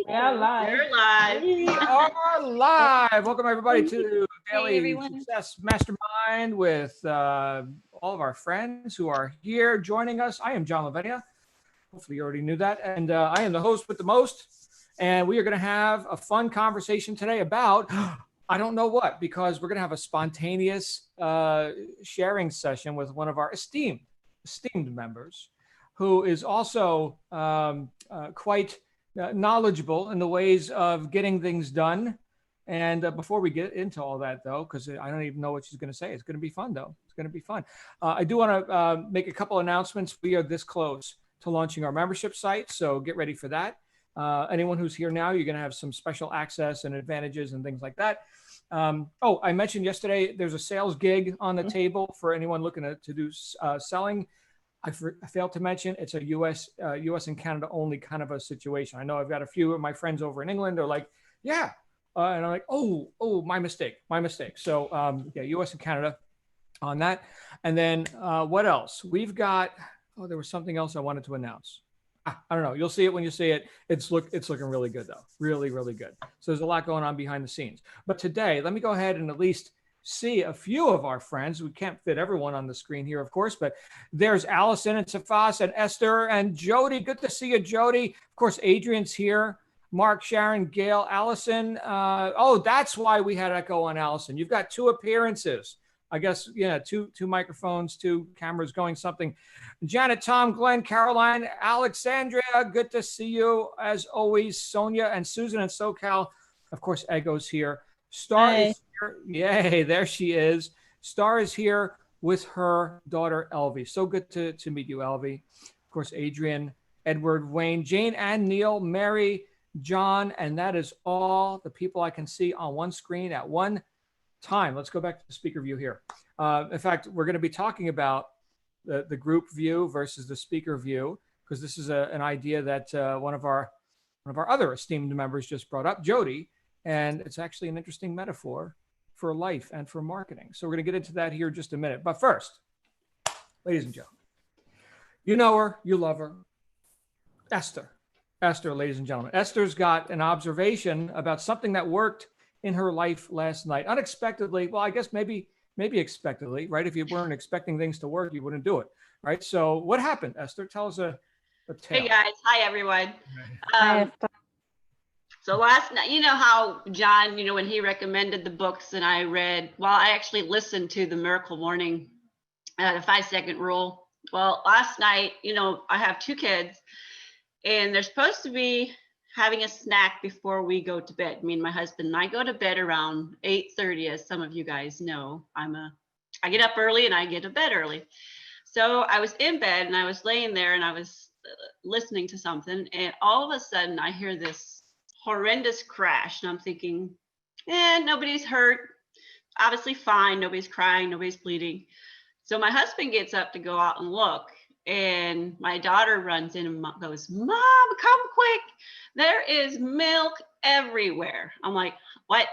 are live. You're live. We are live. Welcome everybody to Hey, Daily everyone. Success Mastermind with all of our friends who are here joining us. I am John Lavenia. Hopefully you already knew that. And I am the host with the most. And we are going to have a fun conversation today about, I don't know what, because we're going to have a spontaneous sharing session with one of our esteemed members who is also quite knowledgeable in the ways of getting things done. And before we get into all that, though, because I don't even know what she's going to say, it's going to be fun, though. It's going to be fun. I do want to make a couple announcements. We are this close to launching our membership site, so get ready for that. Anyone who's here now, you're going to have some special access and advantages and things like that. I mentioned yesterday there's a sales gig on the table for anyone looking to do selling. I failed to mention it's a U.S. and Canada only kind of a situation. I know I've got a few of my friends over in England are like, yeah. And I'm like, oh, my mistake. So yeah, U.S. and Canada on that. And then what else? We've got, there was something else I wanted to announce. I don't know. You'll see it when you see it. It's looking really good, though. Really, really good. So there's a lot going on behind the scenes. But today, let me go ahead and at least see a few of our friends. We can't fit everyone on the screen here, of course, but there's Allison and Safas and Esther and Jody. Good to see you, Jody. Of course, Adrian's here. Mark, Sharon, Gail, Allison. That's why we had echo on Allison. You've got 2 appearances. I guess, yeah, two microphones, 2 cameras going, something. Janet, Tom, Glenn, Caroline, Alexandria, good to see you as always. Sonia and Susan and SoCal. Of course, Ego's here. Star is here. Yay, there she is. Star is here with her daughter, Elvie. So good to meet you, Elvie. Of course, Adrian, Edward, Wayne, Jane, and Neil, Mary, John, and that is all the people I can see on one screen at one time. Let's go back to the speaker view here. In fact, we're going to be talking about the group view versus the speaker view, because this is an idea that one of our other esteemed members just brought up, Jody, and it's actually an interesting metaphor for life and for marketing. So we're going to get into that here in just a minute. But first, ladies and gentlemen, you know her, you love her, Esther, ladies and gentlemen. Esther's got an observation about something that worked in her life last night. Unexpectedly, well, I guess maybe expectedly, right? If you weren't expecting things to work, you wouldn't do it, right? So what happened, Esther? Tell us a tale. Hey guys, hi everyone. So last night, you know how John, when he recommended the books and I read, I actually listened to the Miracle Morning, the 5-second rule. Well, last night, I have 2 kids and they're supposed to be having a snack before we go to bed. Me and my husband and I go to bed around 8:30, as some of you guys know. I get up early and I get to bed early. So I was in bed and I was laying there and I was listening to something, and all of a sudden I hear this horrendous crash, and I'm thinking, nobody's hurt, obviously fine, nobody's crying, nobody's bleeding. So my husband gets up to go out and look, and my daughter runs in and goes, "Mom, come quick, there is milk everywhere." I'm like, what?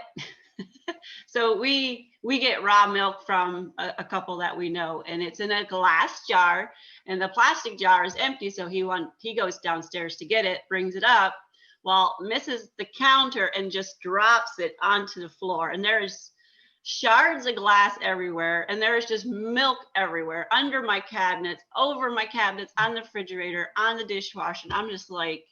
So we get raw milk from a couple that we know, and it's in a glass jar, and the plastic jar is empty. So he goes downstairs to get it, brings it up, misses the counter and just drops it onto the floor, and there's shards of glass everywhere, and there is just milk everywhere, under my cabinets, over my cabinets, on the refrigerator, on the dishwasher. And I'm just like,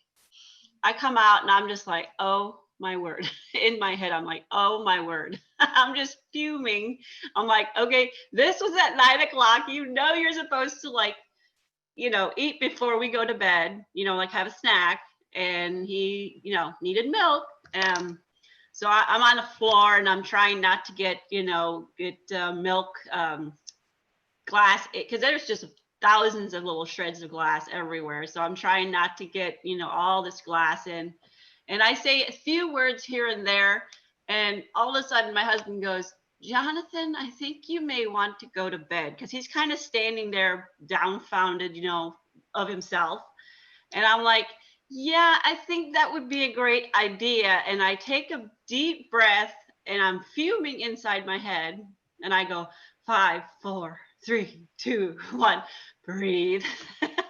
I come out and I'm just like, oh my word. In my head, I'm like, oh my word. I'm just fuming. I'm like, okay, this was at 9 o'clock. You're supposed to eat before we go to bed, have a snack. And he, needed milk. So I'm on the floor and I'm trying not to get milk glass, because there's just thousands of little shreds of glass everywhere. So I'm trying not to get, all this glass in. And I say a few words here and there. And all of a sudden my husband goes, "Jonathan, I think you may want to go to bed," because he's kind of standing there dumbfounded, of himself. And I'm like, yeah, I think that would be a great idea. And I take a deep breath and I'm fuming inside my head. And I go, 5, 4, 3, 2, 1, breathe.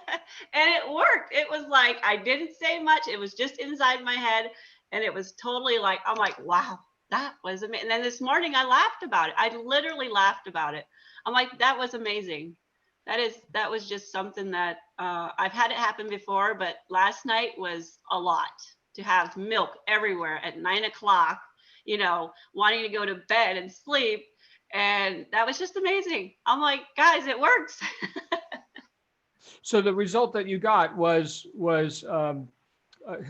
And it worked. It was like I didn't say much. It was just inside my head. And it was totally like, I'm like, wow, that was amazing. And then this morning I laughed about it. I literally laughed about it. I'm like, that was amazing. That was just something that I've had it happen before, but last night was a lot to have milk everywhere at 9 o'clock, wanting to go to bed and sleep. And that was just amazing. I'm like, guys, it works. So the result that you got was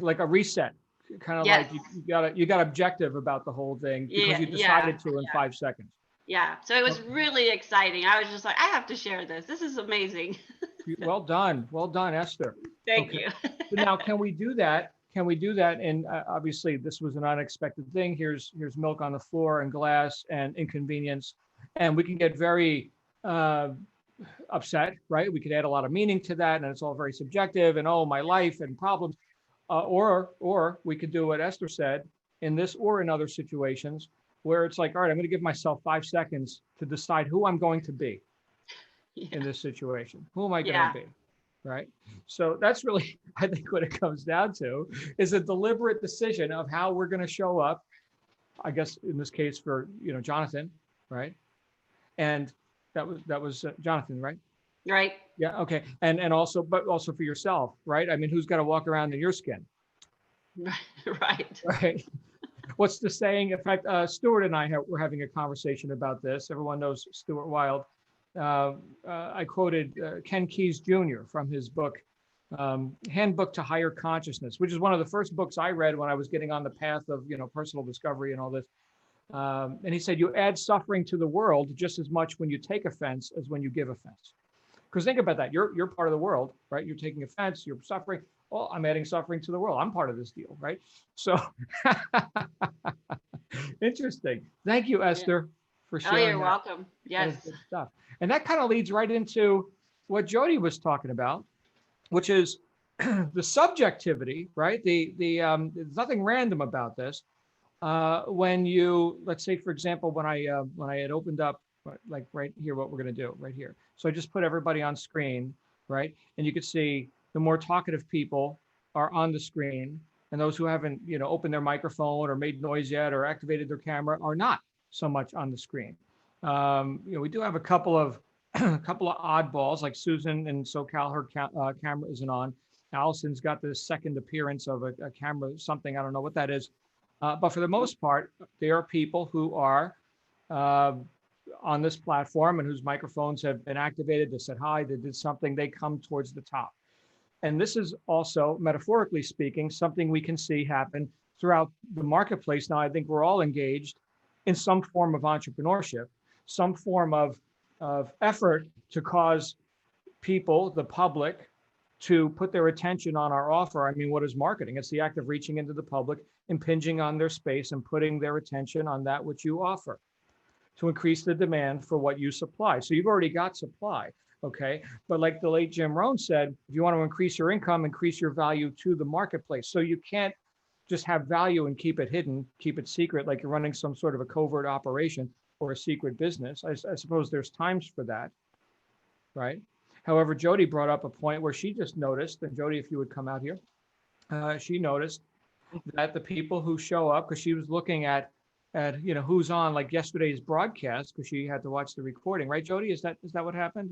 like a reset, kind of Yes. like you got objective about the whole thing because Yeah. you Yeah. decided to in 5 seconds. Yeah. So it was Okay. really exciting. I was just like, I have to share this. This is amazing. Well done, Esther. Thank Okay, you. so now can we do that? Can we do that? And obviously, this was an unexpected thing. Here's milk on the floor and glass and inconvenience, and we can get very upset, right? We could add a lot of meaning to that, and it's all very subjective. And oh, my life and problems. Or we could do what Esther said in this or in other situations where it's like, all right, I'm going to give myself 5 seconds to decide who I'm going to be in Yeah. this situation. Who am I going to Yeah. be? Right. So that's really, I think, what it comes down to is a deliberate decision of how we're going to show up. I guess in this case for Jonathan, right? And that was Jonathan, right? Right. Yeah. Okay. And also, but also for yourself, right? I mean, who's got to walk around in your skin, Right. right? What's the saying? In fact, Stuart and I were having a conversation about this. Everyone knows Stuart Wilde. I quoted Ken Keyes Jr. from his book, Handbook to Higher Consciousness, which is one of the first books I read when I was getting on the path of personal discovery and all this. And he said, you add suffering to the world just as much when you take offense as when you give offense. Because think about that. You're part of the world, right? You're taking offense, you're suffering. Well, I'm adding suffering to the world. I'm part of this deal, right? So interesting. Thank you, Yeah. Esther, for Oh, sharing you're that. welcome. That is Yes. good stuff. And that kind of leads right into what Jody was talking about, which is the subjectivity, right? There's nothing random about this. When you, let's say, for example, when I had opened up, like right here, what we're going to do right here. So I just put everybody on screen, right? And you can see the more talkative people are on the screen, and those who haven't, opened their microphone or made noise yet or activated their camera are not so much on the screen. We do have a couple of oddballs like Susan in SoCal. Her camera isn't on. Allison's got the second appearance of a camera, something I don't know what that is. But for the most part, there are people who are on this platform and whose microphones have been activated. They said hi, they did something, they come towards the top. And this is also, metaphorically speaking, something we can see happen throughout the marketplace. Now, I think we're all engaged in some form of entrepreneurship, some form of effort to cause people, the public, to put their attention on our offer. I mean, what is marketing? It's the act of reaching into the public, impinging on their space and putting their attention on that which you offer to increase the demand for what you supply. So you've already got supply, okay? But like the late Jim Rohn said, if you want to increase your income, increase your value to the marketplace. So you can't just have value and keep it hidden, keep it secret, like you're running some sort of a covert operation or a secret business. I suppose there's times for that, right? However, Jody brought up a point where she just noticed, and Jody, if you would come out here, she noticed that the people who show up, because she was looking at who's on like yesterday's broadcast, because she had to watch the recording, right, Jody? Is that what happened?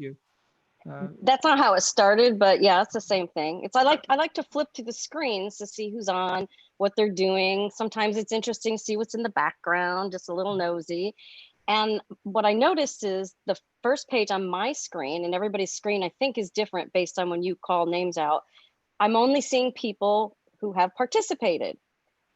That's not how it started, but yeah, it's the same thing. It's I like to flip to the screens to see who's on, what they're doing. Sometimes it's interesting to see what's in the background, just a little nosy. And what I noticed is the first page on my screen, and everybody's screen I think is different based on when you call names out. I'm only seeing people who have participated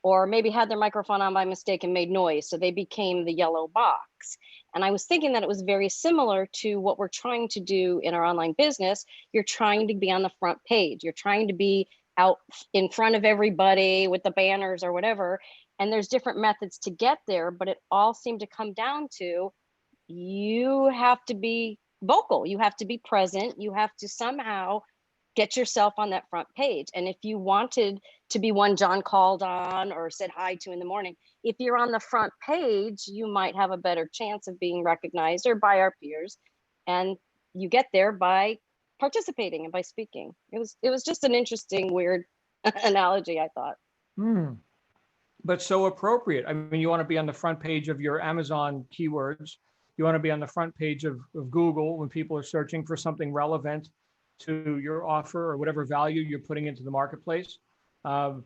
or maybe had their microphone on by mistake and made noise. So they became the yellow box. And I was thinking that it was very similar to what we're trying to do in our online business. You're trying to be on the front page. You're trying to be out in front of everybody with the banners or whatever. And there's different methods to get there, but it all seemed to come down to you have to be vocal. You have to be present. You have to somehow get yourself on that front page. And if you wanted to be one John called on or said hi to in the morning, if you're on the front page, you might have a better chance of being recognized or by our peers. And you get there by participating and by speaking. It was just an interesting, weird analogy, I thought. Hmm. But so appropriate. I mean, you want to be on the front page of your Amazon keywords. You want to be on the front page of Google when people are searching for something relevant to your offer or whatever value you're putting into the marketplace. Um,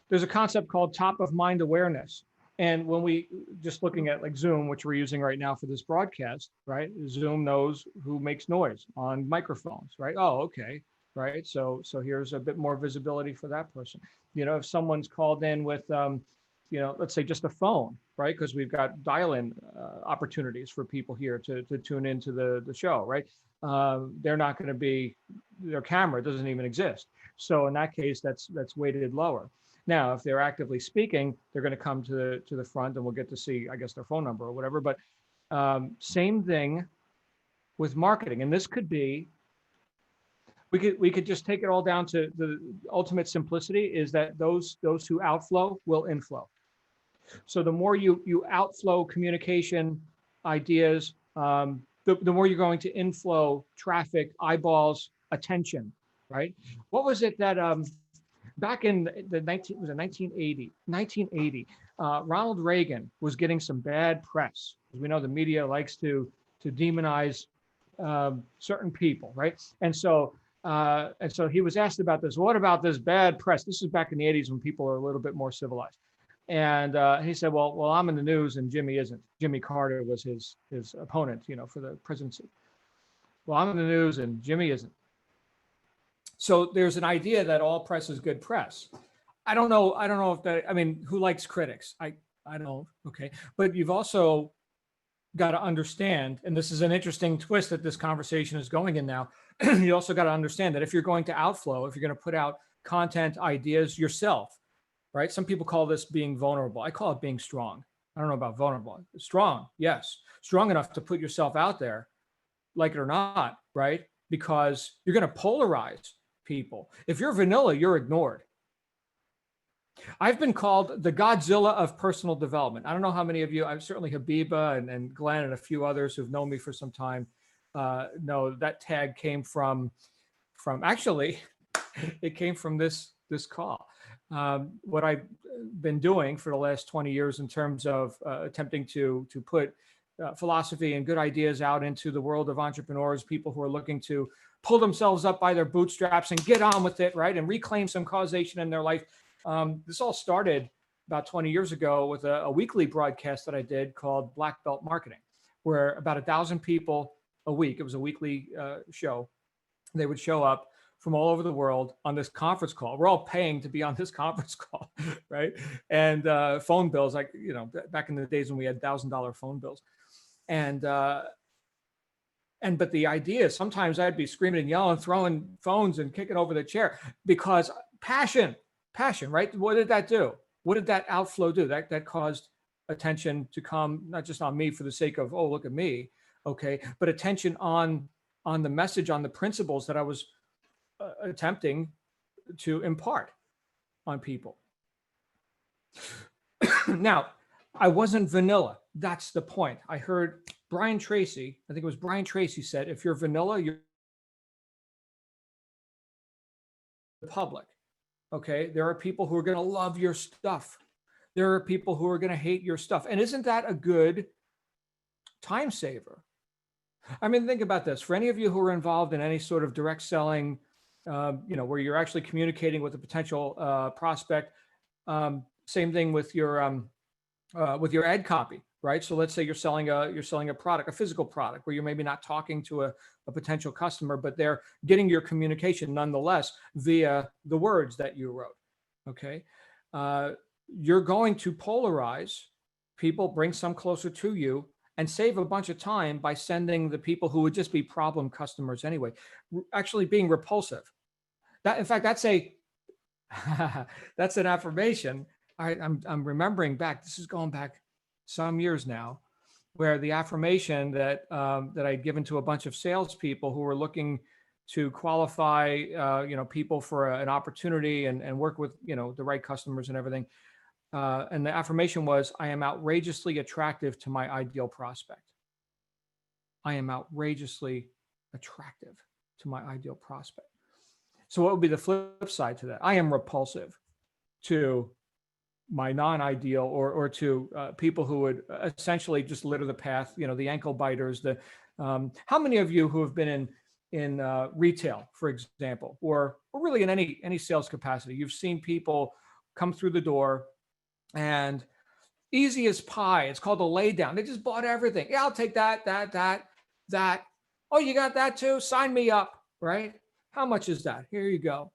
there's a concept called top of mind awareness. And when we just looking at like Zoom, which we're using right now for this broadcast, right? Zoom knows who makes noise on microphones, right? Oh, okay, right. So here's a bit more visibility for that person. You know, if someone's called in with, you know, let's say just a phone, right? Because we've got dial-in opportunities for people here to tune into the show, right? They're not going to be, their camera doesn't even exist. So in that case, that's weighted lower. Now, if they're actively speaking, they're going to come to the front, and we'll get to see, I guess, their phone number or whatever. But same thing with marketing, and this could be, we could just take it all down to the ultimate simplicity: is that those who outflow will inflow. So the more you outflow communication ideas, the more you're going to inflow traffic, eyeballs, attention, right? What was it that back in the 1980, Ronald Reagan was getting some bad press. As we know, the media likes to demonize certain people, right? And so he was asked about this. What about this bad press? This is back in the 80s when people are a little bit more civilized. And he said, well, I'm in the news and Jimmy isn't. Jimmy Carter was his opponent, you know, for the presidency. Well, I'm in the news and Jimmy isn't. So there's an idea that all press is good press. I don't know if that, I mean, who likes critics? I don't, okay. But you've also got to understand, and this is an interesting twist that this conversation is going in now, you also got to understand that if you're going to outflow, if you're going to put out content, ideas yourself, right? Some people call this being vulnerable. I call it being strong. I don't know about vulnerable. Strong, yes. Strong enough to put yourself out there, like it or not, right? Because you're going to polarize people. If you're vanilla, you're ignored. I've been called the Godzilla of personal development. I don't know how many of you, I'm certainly Habiba and Glenn and a few others who've known me for some time know that tag came from actually, it came from this call. What I've been doing for the last 20 years in terms of attempting to put philosophy and good ideas out into the world of entrepreneurs, people who are looking to pull themselves up by their bootstraps and get on with it, right? And reclaim some causation in their life. This all started about 20 years ago with a weekly broadcast that I did called Black Belt Marketing, where about 1,000 people a week, it was a weekly show, they would show up from all over the world on this conference call. We're all paying to be on this conference call, right? And phone bills, like, you know, back in the days when we had $1,000 phone bills. But the idea is sometimes I'd be screaming and yelling, throwing phones and kicking over the chair because passion, right? What did that do? What did that outflow do? That caused attention to come, not just on me for the sake of, oh, look at me, okay, but attention on the message, on the principles that I was attempting to impart on people. Now, I wasn't vanilla. That's the point. I heard Brian Tracy, I think it was Brian Tracy said, if you're vanilla, you're the public. Okay. There are people who are going to love your stuff. There are people who are going to hate your stuff. And isn't that a good time saver? I mean, think about this. For any of you who are involved in any sort of direct selling, you know, where you're actually communicating with a potential prospect, same thing with your ad copy, right? So let's say you're selling a product, a physical product, where you're maybe not talking to a potential customer, but they're getting your communication nonetheless via the words that you wrote. Okay, you're going to polarize people, bring some closer to you, and save a bunch of time by sending the people who would just be problem customers anyway, actually being repulsive. That, in fact, that's an affirmation. I'm remembering back. This is going back some years now, where the affirmation that I'd given to a bunch of salespeople who were looking to qualify, you know, people for an opportunity and work with, you know, the right customers and everything. And the affirmation was, I am outrageously attractive to my ideal prospect. I am outrageously attractive. to my ideal prospect. So what would be the flip side to that? I am repulsive to my non-ideal or to people who would essentially just litter the path, the ankle biters. How many of you who have been in retail, for example, or really in any sales capacity, you've seen people come through the door and easy as pie. It's called a lay down. They just bought everything. Yeah, I'll take that. Oh, you got that too? Sign me up, right? How much is that? Here you go.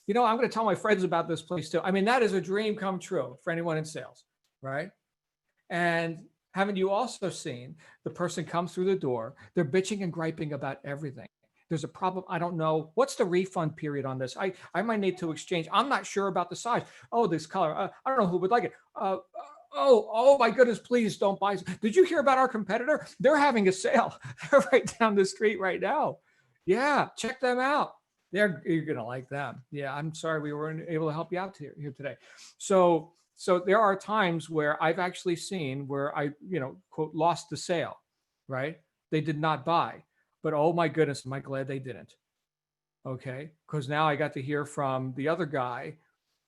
I'm going to tell my friends about this place too. I mean, that is a dream come true for anyone in sales, right? And haven't you also seen the person come through the door? They're bitching and griping about everything. There's a problem. I don't know. What's the refund period on this? I might need to exchange. I'm not sure about the size. Oh, this color. I don't know who would like it. Oh my goodness, please don't buy. Did you hear about our competitor? They're having a sale. They're right down the street right now. Yeah, check them out. You're going to like them. Yeah, I'm sorry we weren't able to help you out here today. So there are times where I've actually seen where I, quote, lost the sale, right? They did not buy, but oh my goodness, am I glad they didn't. Okay, because now I got to hear from the other guy,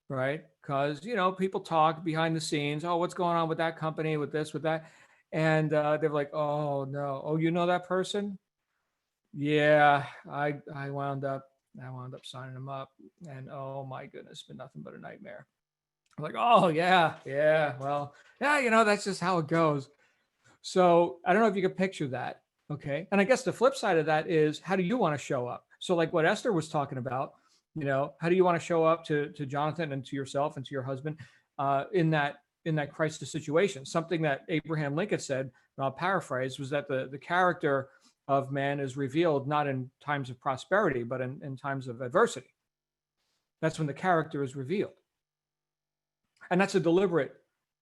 right? Because, people talk behind the scenes. Oh, what's going on with that company, with this, with that? And they're like, oh no. Oh, you know that person? Yeah, I wound up signing them up, and oh my goodness, it's been nothing but a nightmare. I'm like, oh yeah, well, yeah, that's just how it goes. So I don't know if you can picture that, okay? And I guess the flip side of that is, how do you want to show up? So like what Esther was talking about, how do you want to show up to Jonathan and to yourself and to your husband in that crisis situation? Something that Abraham Lincoln said, and I'll paraphrase, was that the character of man is revealed not in times of prosperity, but in times of adversity. That's when the character is revealed. And that's a deliberate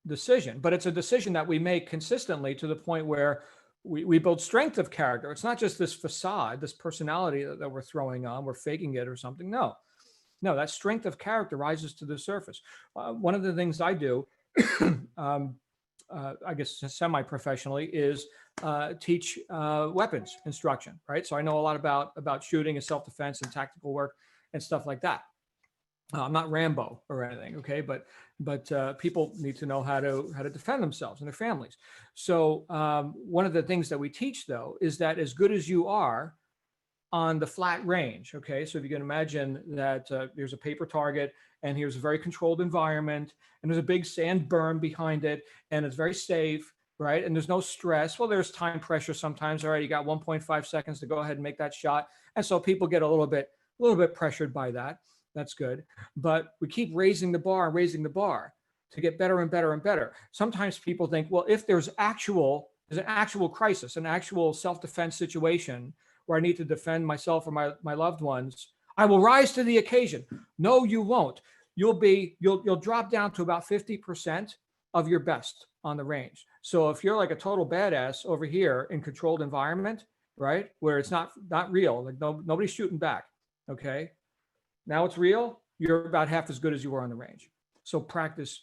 decision, but it's a decision that we make consistently to the point where we build strength of character. It's not just this facade, this personality that we're throwing on, we're faking it or something. No, that strength of character rises to the surface. One of the things I do, I guess semi-professionally, is teach weapons instruction, right? So I know a lot about shooting and self-defense and tactical work and stuff like that. I'm not Rambo or anything, okay? But people need to know how to defend themselves and their families. So one of the things that we teach, though, is that as good as you are on the flat range, okay? So if you can imagine that there's a paper target, and here's a very controlled environment, and there's a big sand berm behind it, and it's very safe, right? And there's no stress. Well, there's time pressure sometimes. All right, you got 1.5 seconds to go ahead and make that shot. And so people get a little bit pressured by that. That's good. But we keep raising the bar to get better and better and better. Sometimes people think, well, if there's an actual crisis, an actual self-defense situation where I need to defend myself or my loved ones, I will rise to the occasion. No, you won't. You'll drop down to about 50% of your best on the range. So if you're like a total badass over here in controlled environment, right, where it's not real, like nobody's shooting back, okay? Now it's real, you're about half as good as you were on the range. So practice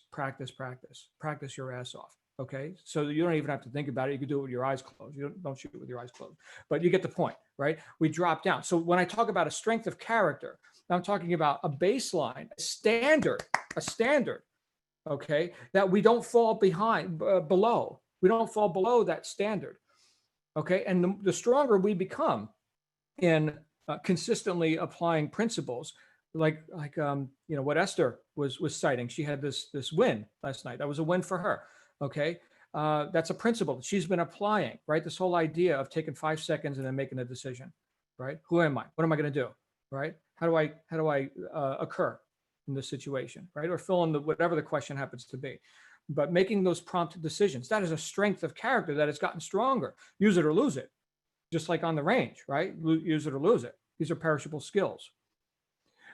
your ass off, okay? So you don't even have to think about it. You can do it with your eyes closed. You don't shoot with your eyes closed, but you get the point, right? We drop down. So when I talk about a strength of character, I'm talking about a baseline, a standard, okay, that we don't fall below. We don't fall below that standard, okay? And the stronger we become in consistently applying principles, like what Esther was citing. She had this win last night. That was a win for her. Okay, that's a principle that she's been applying. Right, this whole idea of taking 5 seconds and then making a decision. Right, who am I? What am I going to do? Right, how do I occur in this situation? Right, or fill in whatever the question happens to be. But making those prompt decisions, that is a strength of character that has gotten stronger. Use it or lose it, just like on the range. Right, use it or lose it. These are perishable skills.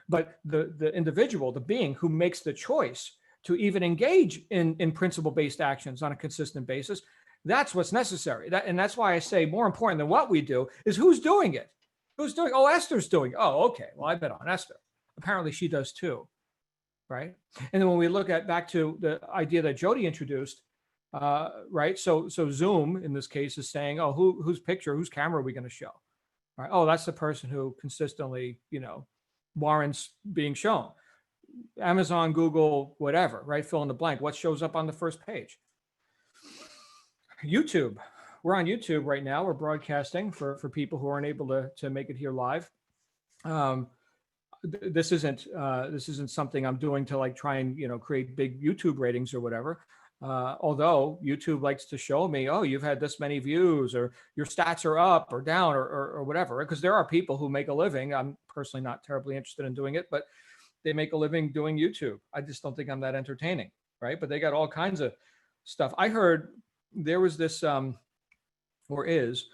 But the individual, the being who makes the choice to even engage in principle-based actions on a consistent basis, that's what's necessary. And that's why I say more important than what we do is who's doing it. Who's doing? Oh, Esther's doing it. Oh, okay. Well, I bet on Esther. Apparently she does too, right? And then when we look back to the idea that Jody introduced, right? So Zoom in this case is saying, oh, whose camera are we going to show? Right? Oh, that's the person who consistently, warrants being shown. Amazon, Google, whatever, right? Fill in the blank. What shows up on the first page? YouTube. We're on YouTube right now. We're broadcasting for people who aren't able to make it here live. Um, this isn't something I'm doing to like try and create big YouTube ratings or whatever. Although YouTube likes to show me, oh, you've had this many views, or your stats are up or down, or whatever. Because there are people who make a living. I'm personally not terribly interested in doing it, but they make a living doing YouTube. I just don't think I'm that entertaining, right? But they got all kinds of stuff. I heard there was this, or is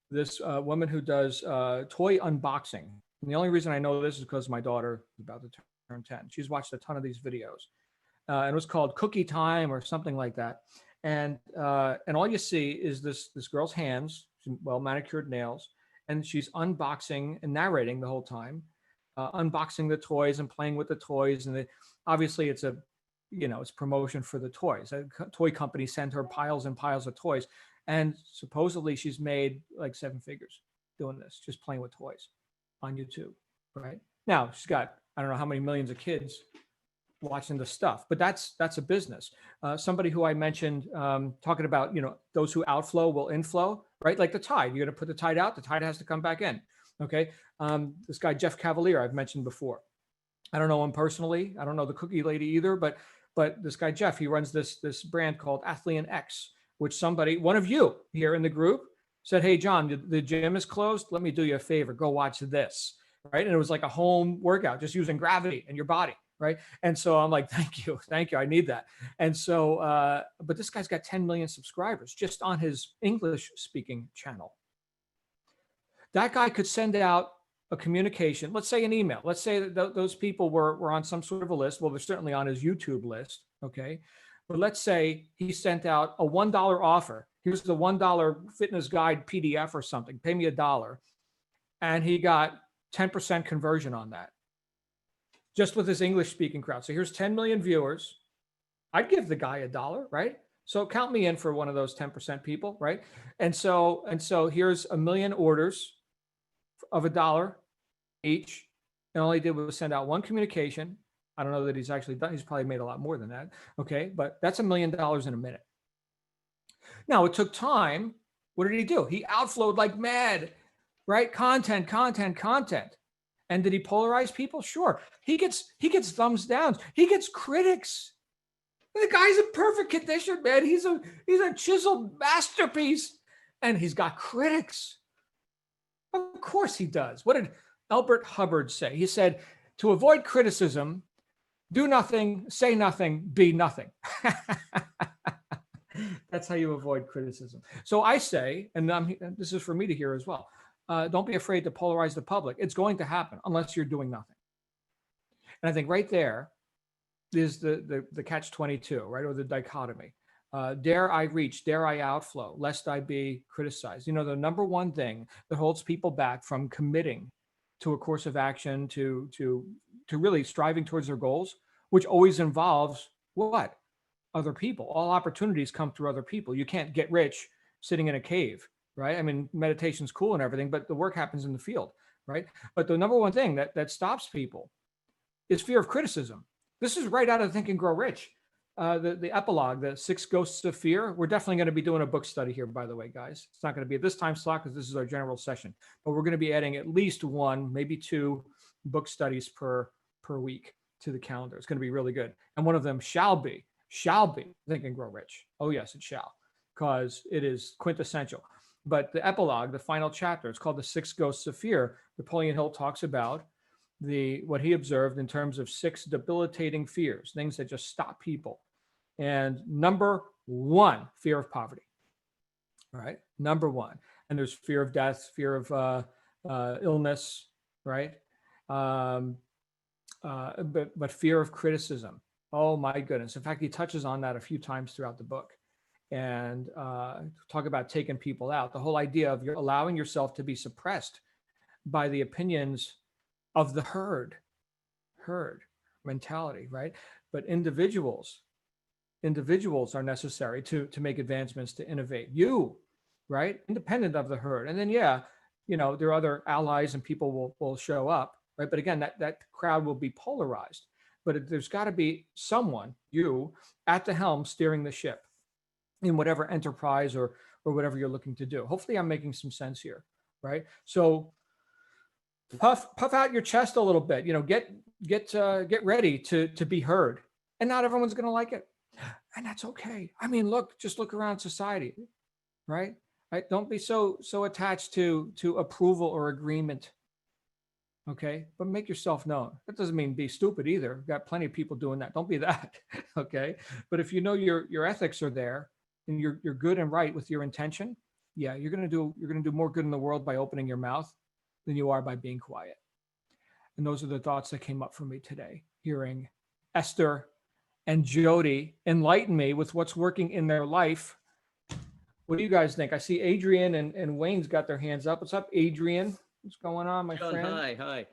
this woman who does toy unboxing. And the only reason I know this is because my daughter is about to turn 10. She's watched a ton of these videos. And it was called Cookie Time or something like that. And all you see is this girl's hands, well manicured nails, and she's unboxing and narrating the whole time, unboxing the toys and playing with the toys. And obviously it's it's promotion for the toys. A toy company sent her piles and piles of toys. And supposedly she's made like 7 figures doing this, just playing with toys on YouTube, right? Now she's got, I don't know how many millions of kids watching the stuff, but that's a business. Somebody who I mentioned, talking about, those who outflow will inflow, right? Like the tide, you're going to put the tide out, the tide has to come back in. Okay. This guy, Jeff Cavalier, I've mentioned before. I don't know him personally. I don't know the cookie lady either, but this guy, Jeff, he runs this brand called Athlean X, which one of you here in the group said, hey, John, the gym is closed. Let me do you a favor. Go watch this. Right. And it was like a home workout, just using gravity in your body. Right. And so I'm like, thank you. I need that. And so, but this guy's got 10 million subscribers just on his English speaking channel. That guy could send out a communication, let's say an email. Let's say that those people were on some sort of a list. Well, they're certainly on his YouTube list. Okay. But let's say he sent out a $1 offer. Here's the $1 fitness guide PDF or something. Pay me $1. And he got 10% conversion on that, just with his English speaking crowd. So here's 10 million viewers. I'd give the guy $1, right? So count me in for one of those 10% people, right? And so here's 1 million orders of $1 each. And all he did was send out one communication. I don't know that he's actually done. He's probably made a lot more than that. Okay. But that's $1 million in a minute. Now it took time. What did he do? He outflowed like mad, right? Content. And did he polarize people? Sure. He gets thumbs downs. He gets critics. The guy's in perfect condition, man. He's a chiseled masterpiece. And he's got critics. Of course he does. What did Albert Hubbard say? He said, to avoid criticism, do nothing, say nothing, be nothing. That's how you avoid criticism. So I say, and this is for me to hear as well, don't be afraid to polarize the public. It's going to happen unless you're doing nothing. And I think right there is the catch-22, right? Or the dichotomy. Dare I reach, dare I outflow, lest I be criticized. The number one thing that holds people back from committing to a course of action, to really striving towards their goals, which always involves what? Other people. All opportunities come through other people. You can't get rich sitting in a cave, right? I mean, meditation's cool and everything, but the work happens in the field, right? But the number one thing that stops people is fear of criticism. This is right out of Think and Grow Rich. The epilogue, the 6 Ghosts of Fear. We're definitely going to be doing a book study here, by the way, guys. It's not going to be at this time slot because this is our general session, but we're going to be adding at least 1, maybe 2 book studies per week to the calendar. It's going to be really good. And one of them shall be Think and Grow Rich. Oh yes, it shall, because it is quintessential. But the epilogue, the final chapter, it's called the 6 Ghosts of Fear. Napoleon Hill talks about what he observed in terms of 6 debilitating fears, things that just stop people. And number 1, fear of poverty. Right? Number 1. And there's fear of death, fear of illness, right? But fear of criticism. Oh my goodness. In fact, he touches on that a few times throughout the book. And talk about taking people out. The whole idea of you're allowing yourself to be suppressed by the opinions of the herd mentality, right? But individuals are necessary to make advancements, to innovate. You, right? Independent of the herd. And then, there are other allies and people will show up, right? But again, that crowd will be polarized. But there's got to be someone, you, at the helm steering the ship in whatever enterprise or whatever you're looking to do. Hopefully I'm making some sense here, right? So puff out your chest a little bit, get ready to be heard. And not everyone's going to like it. And that's okay. I mean, just look around society, right? Right? Don't be so attached to approval or agreement. Okay, but make yourself known. That doesn't mean be stupid either. We've got plenty of people doing that. Don't be that. Okay, but if you know your ethics are there and you're good and right with your intention, yeah, you're gonna do more good in the world by opening your mouth than you are by being quiet. And those are the thoughts that came up for me today, hearing Esther and Jody enlighten me with what's working in their life. What do you guys think? I see Adrian and Wayne's got their hands up. What's up, Adrian? What's going on, my John, friend? hi.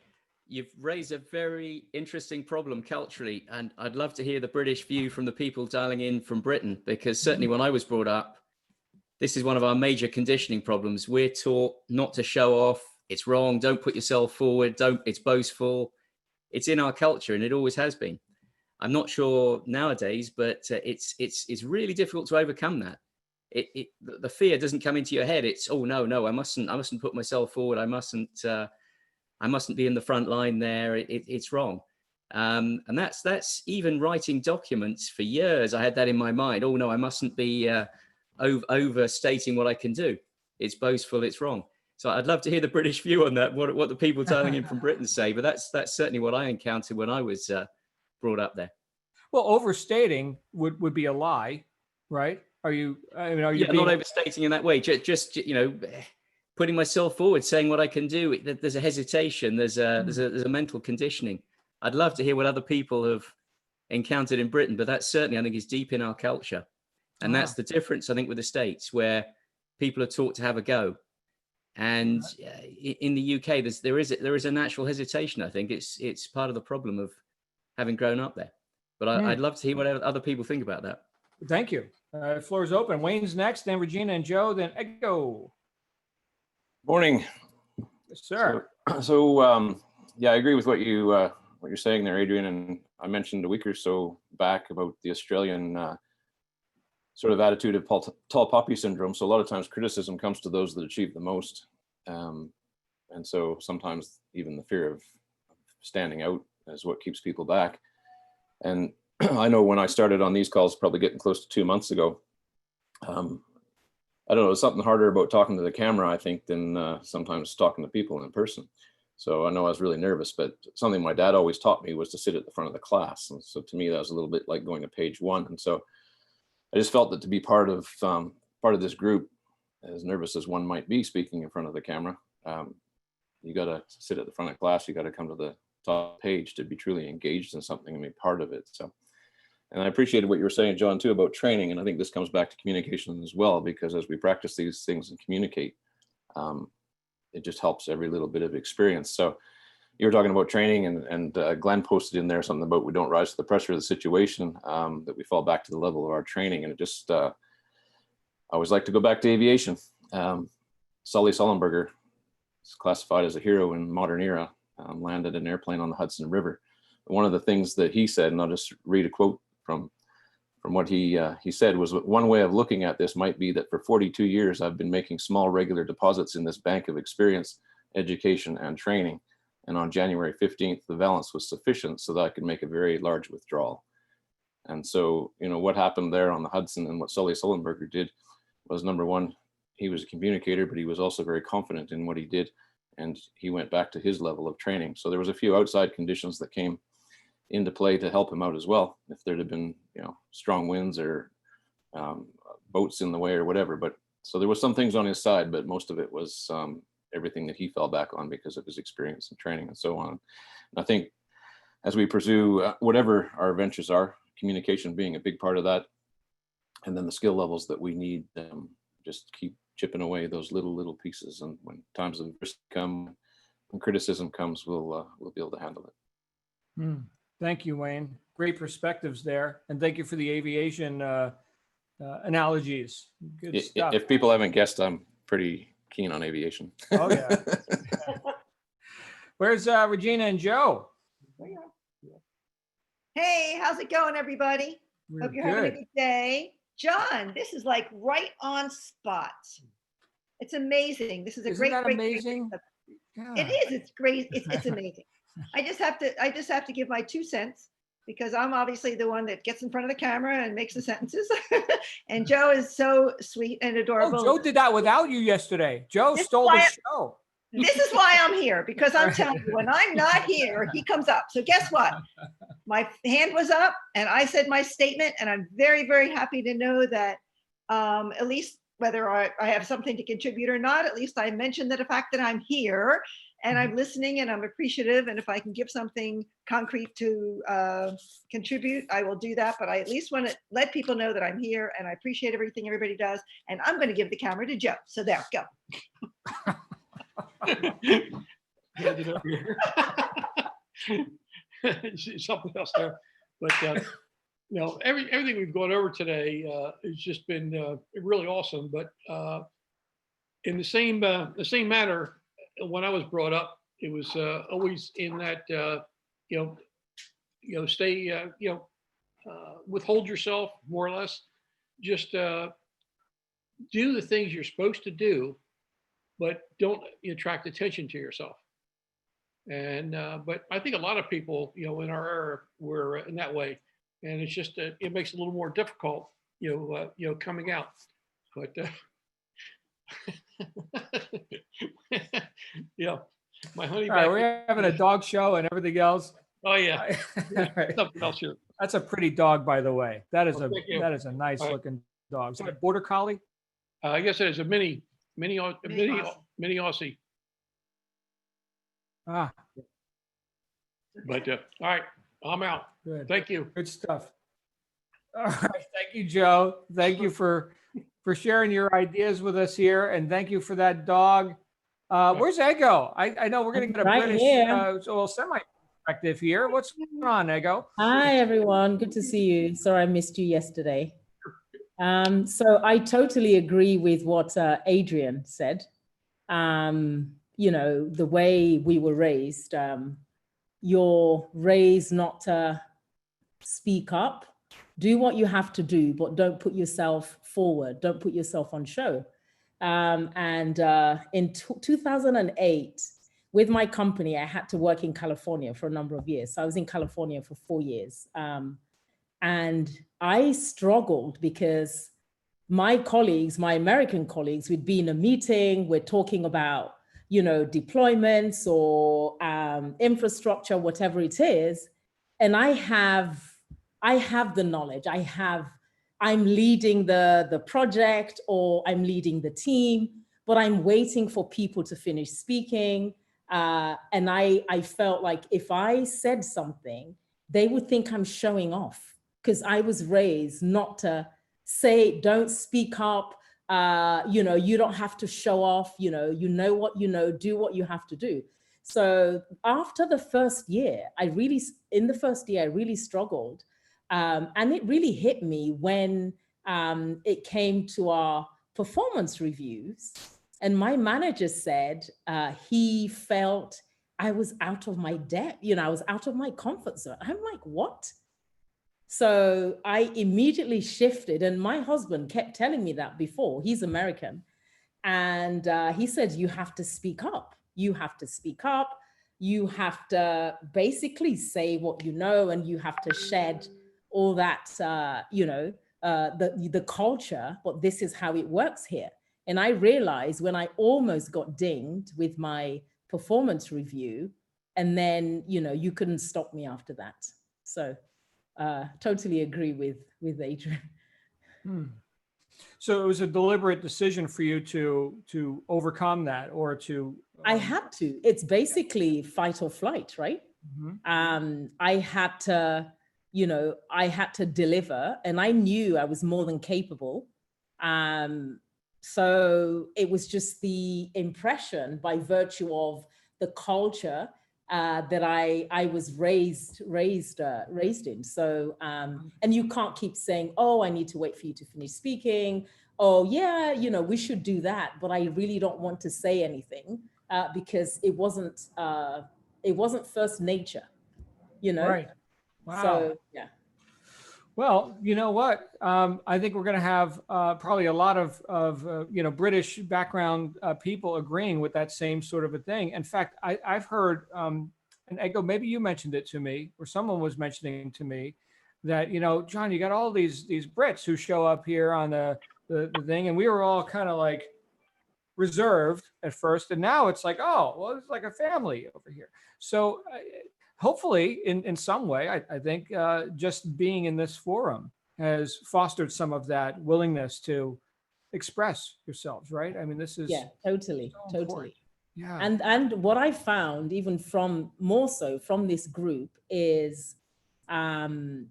You've raised a very interesting problem culturally, and I'd love to hear the British view from the people dialing in from Britain, because certainly when I was brought up, this is one of our major conditioning problems. We're taught not to show off. It's wrong. Don't put yourself forward. It's boastful. It's in our culture, and it always has been. I'm not sure nowadays, but it's really difficult to overcome that. The fear doesn't come into your head. It's, oh no, I mustn't put myself forward. I mustn't be in the front line there. It's wrong. And that's even writing documents for years. I had that in my mind. Oh no, I mustn't be overstating what I can do. It's boastful. It's wrong. So I'd love to hear the British view on that. What the people dialing in from Britain say. But that's certainly what I encountered when I was brought up there. Well, overstating would be a lie, right? Are you Yeah, not overstating in that way. Just putting myself forward, saying what I can do. There's a hesitation. There's a mental conditioning. I'd love to hear what other people have encountered in Britain, but that certainly, I think, is deep in our culture. And that's the difference, I think, with the States, where people are taught to have a go. And in the UK, there is a natural hesitation. I think it's part of the problem of having grown up there. But I'd love to hear what other people think about that. Thank you. Floor is open. Wayne's next, then Regina and Joe, then Echo. Morning. Yes, sir. So yeah, I agree with what you're saying there, Adrian. And I mentioned a week or so back about the Australian sort of attitude of tall poppy syndrome. So a lot of times criticism comes to those that achieve the most. And so sometimes even the fear of standing out is what keeps people back. And I know when I started on these calls, probably getting close to 2 months ago, I don't know, it's something harder about talking to the camera, I think, than sometimes talking to people in person. So I know I was really nervous, but something my dad always taught me was to sit at the front of the class. And so to me, that was a little bit like going to page one. And so I just felt that to be part of this group, as nervous as one might be speaking in front of the camera, you got to sit at the front of class. You got to come to the top page to be truly engaged in something and be part of it. So, and I appreciated what you were saying, John, too, about training. And I think this comes back to communication as well, because as we practice these things and communicate, it just helps every little bit of experience. So you were talking about training, and Glenn posted in there something about we don't rise to the pressure of the situation, that we fall back to the level of our training. And it just, I always like to go back to aviation. Sully Sullenberger is classified as a hero in modern era, landed an airplane on the Hudson River. One of the things that he said, and I'll just read a quote from what he said, was, one way of looking at this might be that for 42 years, I've been making small regular deposits in this bank of experience, education, and training. And on January 15th, the balance was sufficient so that I could make a very large withdrawal. And so, what happened there on the Hudson and what Sully Sullenberger did was, number one, he was a communicator, but he was also very confident in what he did. And he went back to his level of training. So there was a few outside conditions that came into play to help him out as well. If there'd have been, strong winds or boats in the way or whatever. But so there was some things on his side, but most of it was everything that he fell back on because of his experience and training and so on. And I think as we pursue whatever our ventures are, communication being a big part of that, and then the skill levels that we need, just keep chipping away those little pieces. And when times of risk come, when criticism comes, we'll be able to handle it. Thank you, Wayne. Great perspectives there. And thank you for the aviation analogies. Good stuff. If people haven't guessed, I'm pretty keen on aviation. Oh yeah. Where's Regina and Joe? Hey, how's it going, everybody? We're Hope you're having a good. good day. John, this is like right on spot. It's amazing. This is a Isn't great, that great, amazing? great. Yeah. It is. It's great. It's amazing. I just have to give my 2 cents because I'm obviously the one that gets in front of the camera and makes the sentences. And Joe is so sweet and adorable. Oh, Joe did that without you yesterday. Joe This is stole the why- show. This is why I'm here, because I'm telling you, when I'm not here, he comes up. So guess what? My hand was up and I said my statement, and I'm very, very happy to know that at least whether I have something to contribute or not, at least I mentioned the fact that I'm here and I'm listening and I'm appreciative. And if I can give something concrete to contribute, I will do that. But I at least want to let people know that I'm here and I appreciate everything everybody does. And I'm going to give the camera to Joe. So there, go. Hand it over here. Something else there, but everything we've gone over today has just been really awesome. But in the same manner, when I was brought up, it was always in that stay withhold yourself, more or less, just do the things you're supposed to do, but don't attract attention to yourself. And but I think a lot of people, in our era, were in that way, and it's just it makes it a little more difficult, coming out. But my honey. All right, we're having a dog show and everything else. Oh yeah, All right. something else here. That's a pretty dog, by the way. That is Oh, thank you. nice All right. looking dog. Is that a border collie? I guess it is a mini Aussie. Ah, But all right, I'm out. good. Thank you. Good stuff. All right, thank you, Joe. Thank you for sharing your ideas with us here, and thank you for that dog. Where's Ego? I know we're going to get a Right British, here. semi perspective here. What's going on, Ego? Hi, everyone. Good to see you. Sorry, I missed you yesterday. So I totally agree with what Adrian said. The way we were raised, you're raised not to speak up, do what you have to do, but don't put yourself forward, don't put yourself on show. In 2008, with my company, I had to work in California for a number of years. So I was in California for 4 years. And I struggled because my colleagues, my American colleagues, we'd be in a meeting, we're talking about, deployments or infrastructure, whatever it is. And I have the knowledge. I'm leading the project or I'm leading the team, but I'm waiting for people to finish speaking. And I felt like if I said something, they would think I'm showing off because I was raised not to say, don't speak up. You don't have to show off, you know what you know, do what you have to do. So after the first year, I really struggled. And it really hit me when it came to our performance reviews. And my manager said he felt I was out of my depth, I was out of my comfort zone. I'm like, what? So I immediately shifted, and my husband kept telling me that before. He's American. And he said, you have to speak up. You have to speak up. You have to basically say what you know, and you have to shed all that, the culture, but this is how it works here. And I realized when I almost got dinged with my performance review, and then, you couldn't stop me after that. So totally agree with Adrian. So it was a deliberate decision for you to overcome that, or to. I had to. It's basically fight or flight, right? Mm-hmm. I had to deliver, and I knew I was more than capable. So it was just the impression by virtue of the culture that I was raised in. So, and you can't keep saying, oh, I need to wait for you to finish speaking. oh yeah, we should do that, but I really don't want to say anything because it wasn't first nature, Right. Wow. So yeah. Well, you know what? I think we're going to have probably a lot of British background people agreeing with that same sort of a thing. In fact, I've heard, and Ego, maybe you mentioned it to me, or someone was mentioning to me that, John, you got all these Brits who show up here on the thing, and we were all kind of like reserved at first, and now it's like, oh, well, it's like a family over here. So hopefully in some way, I think just being in this forum has fostered some of that willingness to express yourselves, right? I mean, this is totally. Yeah. And what I found, even more so from this group, is the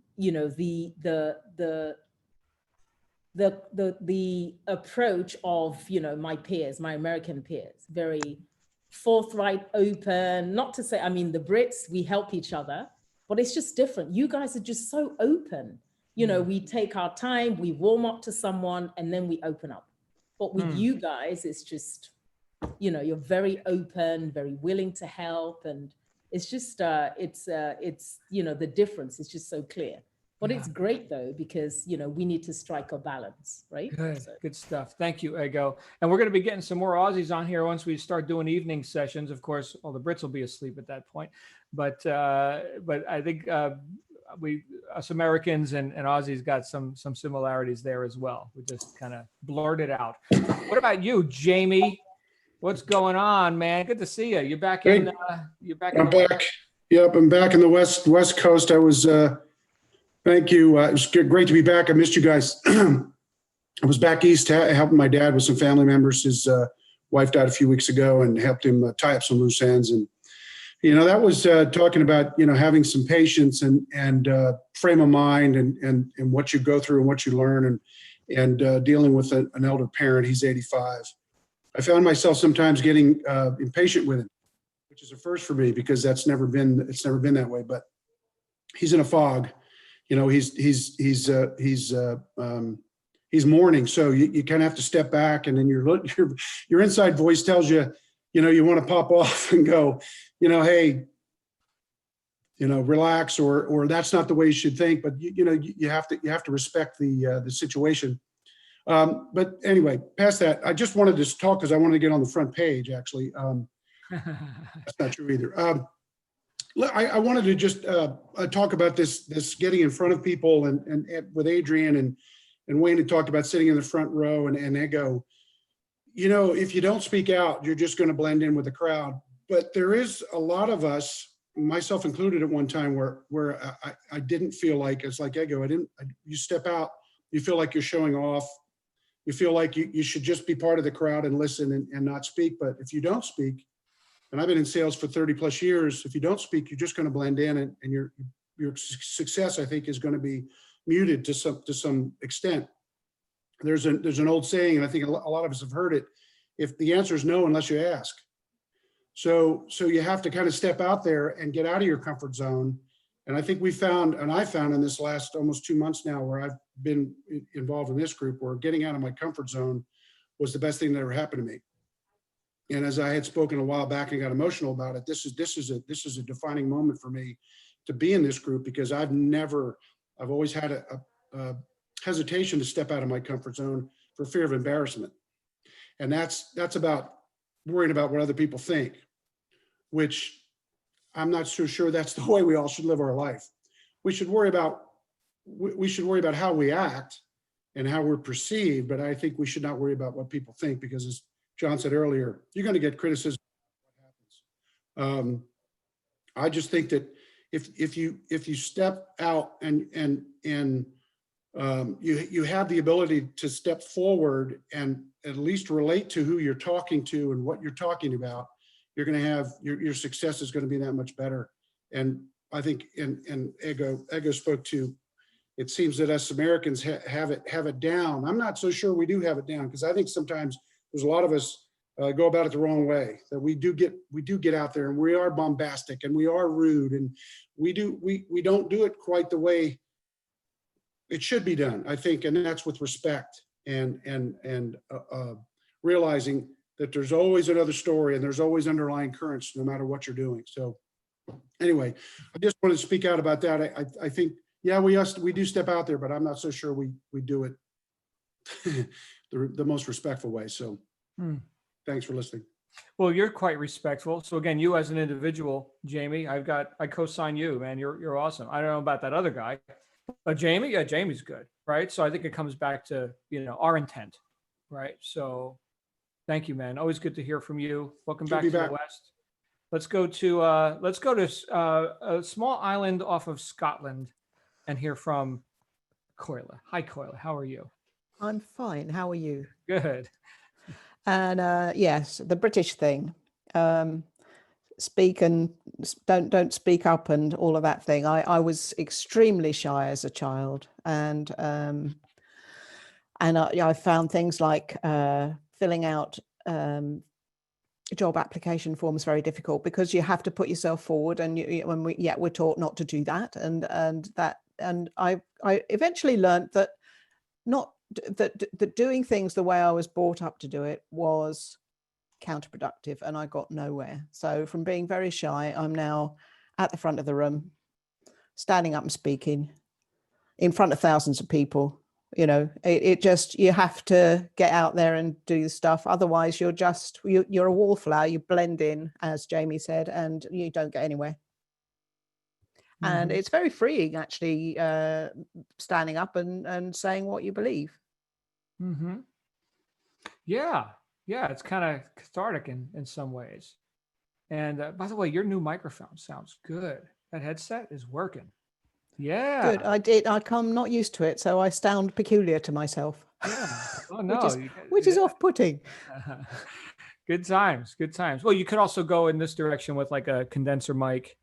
approach of my peers, my American peers, very forthright, open. Not to say, I mean, the Brits, we help each other, but it's just different. You guys are just so open. We take our time, we warm up to someone, and then we open up. But with you guys, it's just, you're very open, very willing to help, and it's just it's the difference is just so clear. But it's great though, because we need to strike a balance, right? Good stuff. Thank you, Ego. And we're going to be getting some more Aussies on here once we start doing evening sessions. Of course, all the Brits will be asleep at that point. But I think us Americans and Aussies got some similarities there as well. We just kind of blurred it out. What about you, Jamie? What's going on, man? Good to see you. You're back in. I'm back. Yep, I'm back in the West Coast. I was. Thank you. It was great to be back. I missed you guys. I was back east helping my dad with some family members. His wife died a few weeks ago, and helped him tie up some loose ends. And that was talking about having some patience and frame of mind and what you go through and what you learn and dealing with an elder parent. He's 85. I found myself sometimes getting impatient with him, which is a first for me because it's never been that way. But he's in a fog. He's mourning, so you kind of have to step back, and then your inside voice tells you, you want to pop off and go, hey, relax, or that's not the way you should think. But you have to respect the situation. But anyway, past that, I just wanted to talk because I wanted to get on the front page. Actually, that's not true either. I wanted to just talk about this getting in front of people and with Adrian and Wayne had talked about sitting in the front row and Ego. If you don't speak out, you're just going to blend in with the crowd. But there is a lot of us, myself included, at one time where I didn't feel like it's like Ego. You step out, you feel like you're showing off. You feel like you should just be part of the crowd and listen and not speak. But if you don't speak, and I've been in sales for 30 plus years, if you don't speak, you're just going to blend in and your success, I think, is going to be muted to some extent. There's an old saying, and I think a lot of us have heard it, if the answer is no unless you ask. So you have to kind of step out there and get out of your comfort zone. And I think I found in this last almost 2 months now where I've been involved in this group, where getting out of my comfort zone was the best thing that ever happened to me. And as I had spoken a while back and got emotional about it, this is a defining moment for me to be in this group, because I've always had a hesitation to step out of my comfort zone for fear of embarrassment. And that's about worrying about what other people think, which I'm not so sure that's the way we all should live our life. We should worry about how we act and how we're perceived, but I think we should not worry about what people think, because as John said earlier, you're going to get criticism. I just think that if you step out and you have the ability to step forward and at least relate to who you're talking to and what you're talking about, you're going to have your success is going to be that much better. And I think, and Ego spoke to, it seems that us Americans have it down. I'm not so sure we do have it down, because I think sometimes there's a lot of us go about it the wrong way, that we do get out there and we are bombastic and we are rude, and we don't do it quite the way it should be done, I think. And that's with respect. and realizing that there's always another story and there's always underlying currents no matter what you're doing. So anyway, I just wanted to speak out about that. I think, yeah, we do step out there, but I'm not so sure we do it the most respectful way. So thanks for listening. Well, you're quite respectful. So again, you as an individual, Jamie, I co-sign you, man. You're awesome. I don't know about that other guy, but Jamie, yeah, Jamie's good, right? So I think it comes back to, our intent, right? So thank you, man. Always good to hear from you. Welcome back to the West. Let's go to a small island off of Scotland and hear from Coyle. Hi, Coyle. How are you? I'm fine. How are you? Good. And yes, the British thing, speak and don't speak up and all of that thing. I was extremely shy as a child, and I found things like filling out job application forms very difficult because you have to put yourself forward, and we're taught not to do that, and I eventually learned that that doing things the way I was brought up to do it was counterproductive, and I got nowhere. So from being very shy, I'm now at the front of the room, standing up and speaking in front of thousands of people. It just, you have to get out there and do stuff. Otherwise you're a wallflower, you blend in, as Jamie said, and you don't get anywhere. And it's very freeing, actually, standing up and saying what you believe. Yeah, it's kind of cathartic in some ways. And by the way, your new microphone sounds good. That headset is working. Yeah. Good. I'm not used to it, so I sound peculiar to myself. Yeah. Oh no. which is off-putting. Good times. Well, you could also go in this direction with like a condenser mic.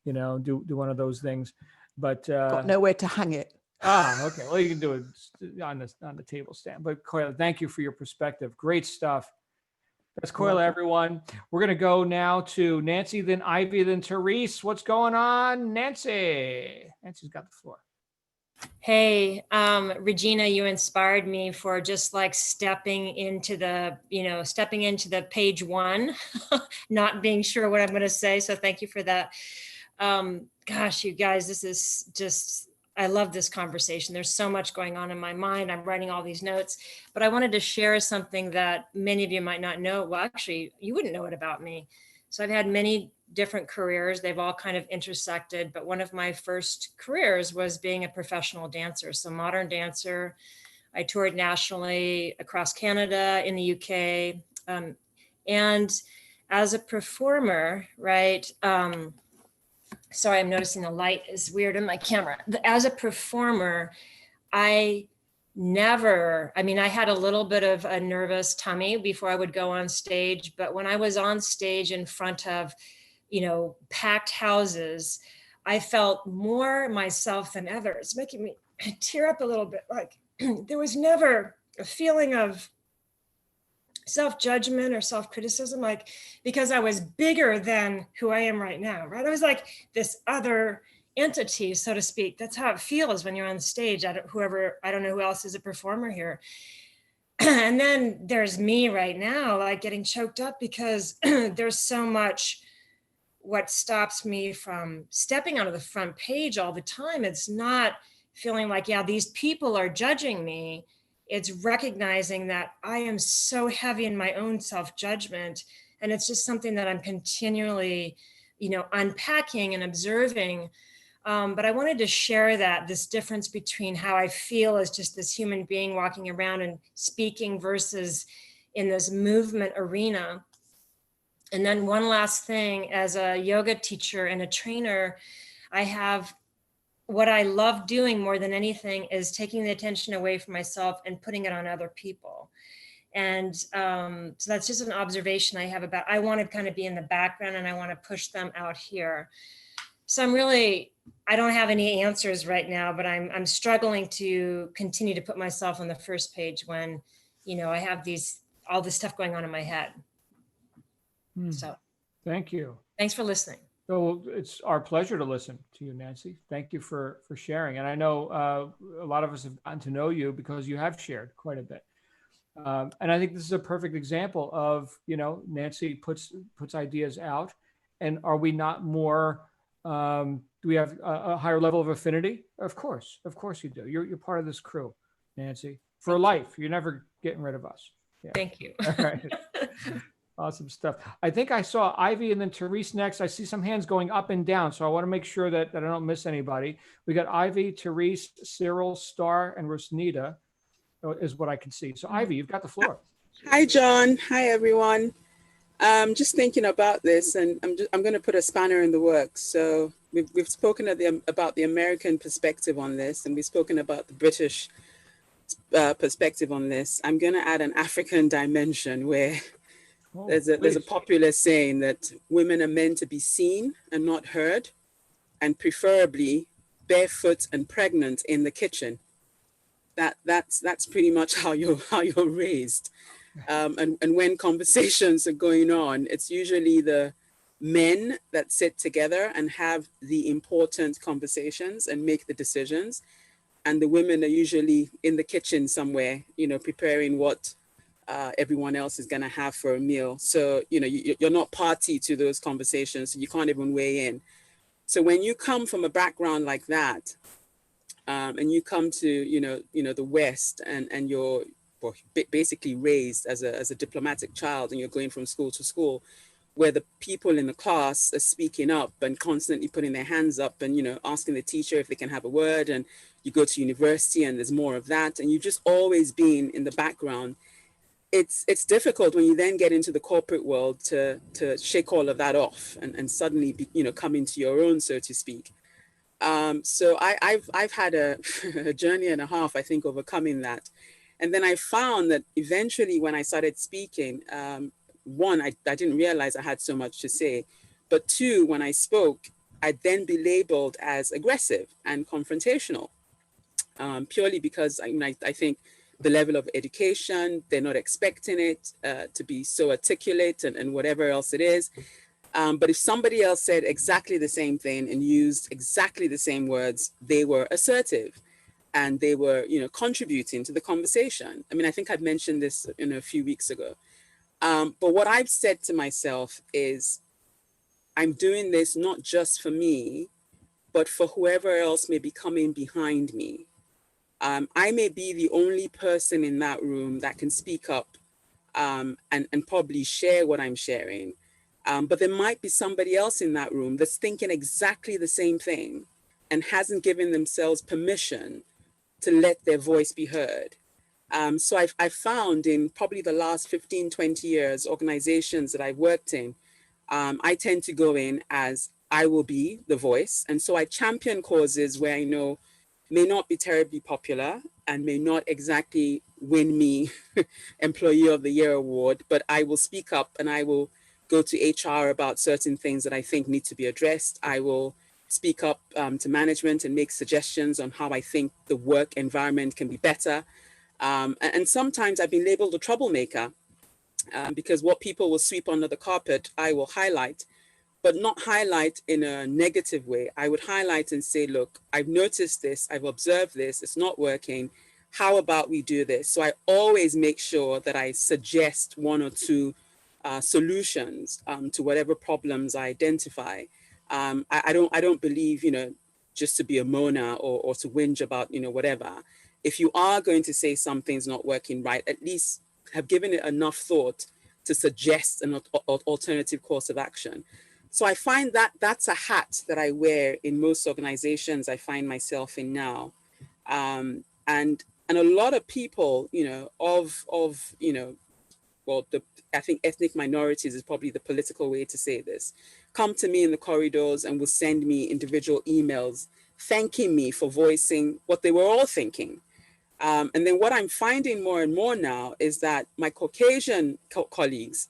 Do one of those things, but got nowhere to hang it. Okay. Well, you can do it on the table stand. But Coyle, thank you for your perspective. Great stuff. That's Coyle, everyone. We're gonna go now to Nancy, then Ivy, then Therese. What's going on, Nancy? Nancy's got the floor. Hey, Regina, you inspired me for just like stepping into the page one, not being sure what I'm going to say. So thank you for that. Gosh, you guys, this is just, I love this conversation. There's so much going on in my mind. I'm writing all these notes, but I wanted to share something that many of you might not know. Well, actually, you wouldn't know it about me. So I've had many different careers. They've all kind of intersected, but one of my first careers was being a professional dancer. So modern dancer. I toured nationally across Canada, in the UK. And as a performer, right? Sorry, I'm noticing the light is weird in my camera. As a performer, I had a little bit of a nervous tummy before I would go on stage, but when I was on stage in front of, packed houses, I felt more myself than ever. It's making me tear up a little bit. Like there was never a feeling of self-judgment or self-criticism, like, because I was bigger than who I am right now, right? I was like this other entity, so to speak. That's how it feels when you're on stage. I don't know who else is a performer here. And then there's me right now, like getting choked up because there's so much what stops me from stepping onto the front page all the time. It's not feeling like, yeah, these people are judging me. It's recognizing that I am so heavy in my own self-judgment. And it's just something that I'm continually, unpacking and observing. But I wanted to share this difference between how I feel as just this human being walking around and speaking versus in this movement arena. And then one last thing, as a yoga teacher and a trainer, I have what I love doing more than anything is taking the attention away from myself and putting it on other people. And so that's just an observation I have about, I want to kind of be in the background and I want to push them out here. So I don't have any answers right now, but I'm struggling to continue to put myself on the first page when, I have all this stuff going on in my head. So thank you. Thanks for listening. So it's our pleasure to listen to you, Nancy. Thank you for sharing. And I know a lot of us have gotten to know you because you have shared quite a bit. And I think this is a perfect example of, Nancy puts ideas out. And are we not more, do we have a higher level of affinity? Of course you do. You're part of this crew, Nancy, for life. You're never getting rid of us. Yeah. Thank you. All right. Awesome stuff. I think I saw Ivy and then Therese next. I see some hands going up and down, so I want to make sure that I don't miss anybody. We got Ivy, Therese, Cyril, Star, and Rosnita is what I can see. So Ivy, you've got the floor. Hi, John. Hi, everyone. Just thinking about this, and I'm going to put a spanner in the works. So we've spoken about the American perspective on this, and we've spoken about the British perspective on this. I'm going to add an African dimension where there's a popular saying that women are meant to be seen and not heard, and preferably barefoot and pregnant in the kitchen. That's pretty much how you're raised. And when conversations are going on, it's usually the men that sit together and have the important conversations and make the decisions, and the women are usually in the kitchen somewhere, preparing what everyone else is going to have for a meal. So, you're not party to those conversations. So you can't even weigh in. So when you come from a background like that, and you come to, the West and you're basically raised as a diplomatic child, and you're going from school to school, where the people in the class are speaking up and constantly putting their hands up and, asking the teacher if they can have a word, and you go to university and there's more of that. And you've just always been in the background. It's difficult when you then get into the corporate world to shake all of that off and suddenly come into your own, so to speak. So I've had a journey and a half, I think, overcoming that. And then I found that eventually when I started speaking, one, I didn't realize I had so much to say, but two, when I spoke, I'd then be labeled as aggressive and confrontational, purely because I think the level of education, they're not expecting it to be so articulate and whatever else it is. But if somebody else said exactly the same thing and used exactly the same words, they were assertive and they were, contributing to the conversation. I mean, I think I'd mentioned this a few weeks ago. But what I've said to myself is, I'm doing this not just for me, but for whoever else may be coming behind me. I may be the only person in that room that can speak up and probably share what I'm sharing. But there might be somebody else in that room that's thinking exactly the same thing and hasn't given themselves permission to let their voice be heard. So I've found in probably the last 15, 20 years, organizations that I've worked in, I tend to go in as I will be the voice. And so I champion causes where I know may not be terribly popular and may not exactly win me Employee of the Year award, but I will speak up and I will go to HR about certain things that I think need to be addressed. I will speak up to management and make suggestions on how I think the work environment can be better. And sometimes I've been labeled a troublemaker because what people will sweep under the carpet, I will highlight, but not highlight in a negative way. I would highlight and say, look, I've noticed this, I've observed this, it's not working. How about we do this? So I always make sure that I suggest one or two solutions to whatever problems I identify. I don't believe, just to be a moaner or to whinge about, whatever. If you are going to say something's not working right, at least have given it enough thought to suggest an alternative course of action. So I find that that's a hat that I wear in most organizations I find myself in now. And a lot of people, I think ethnic minorities is probably the political way to say this, come to me in the corridors and will send me individual emails thanking me for voicing what they were all thinking. And then what I'm finding more and more now is that my Caucasian colleagues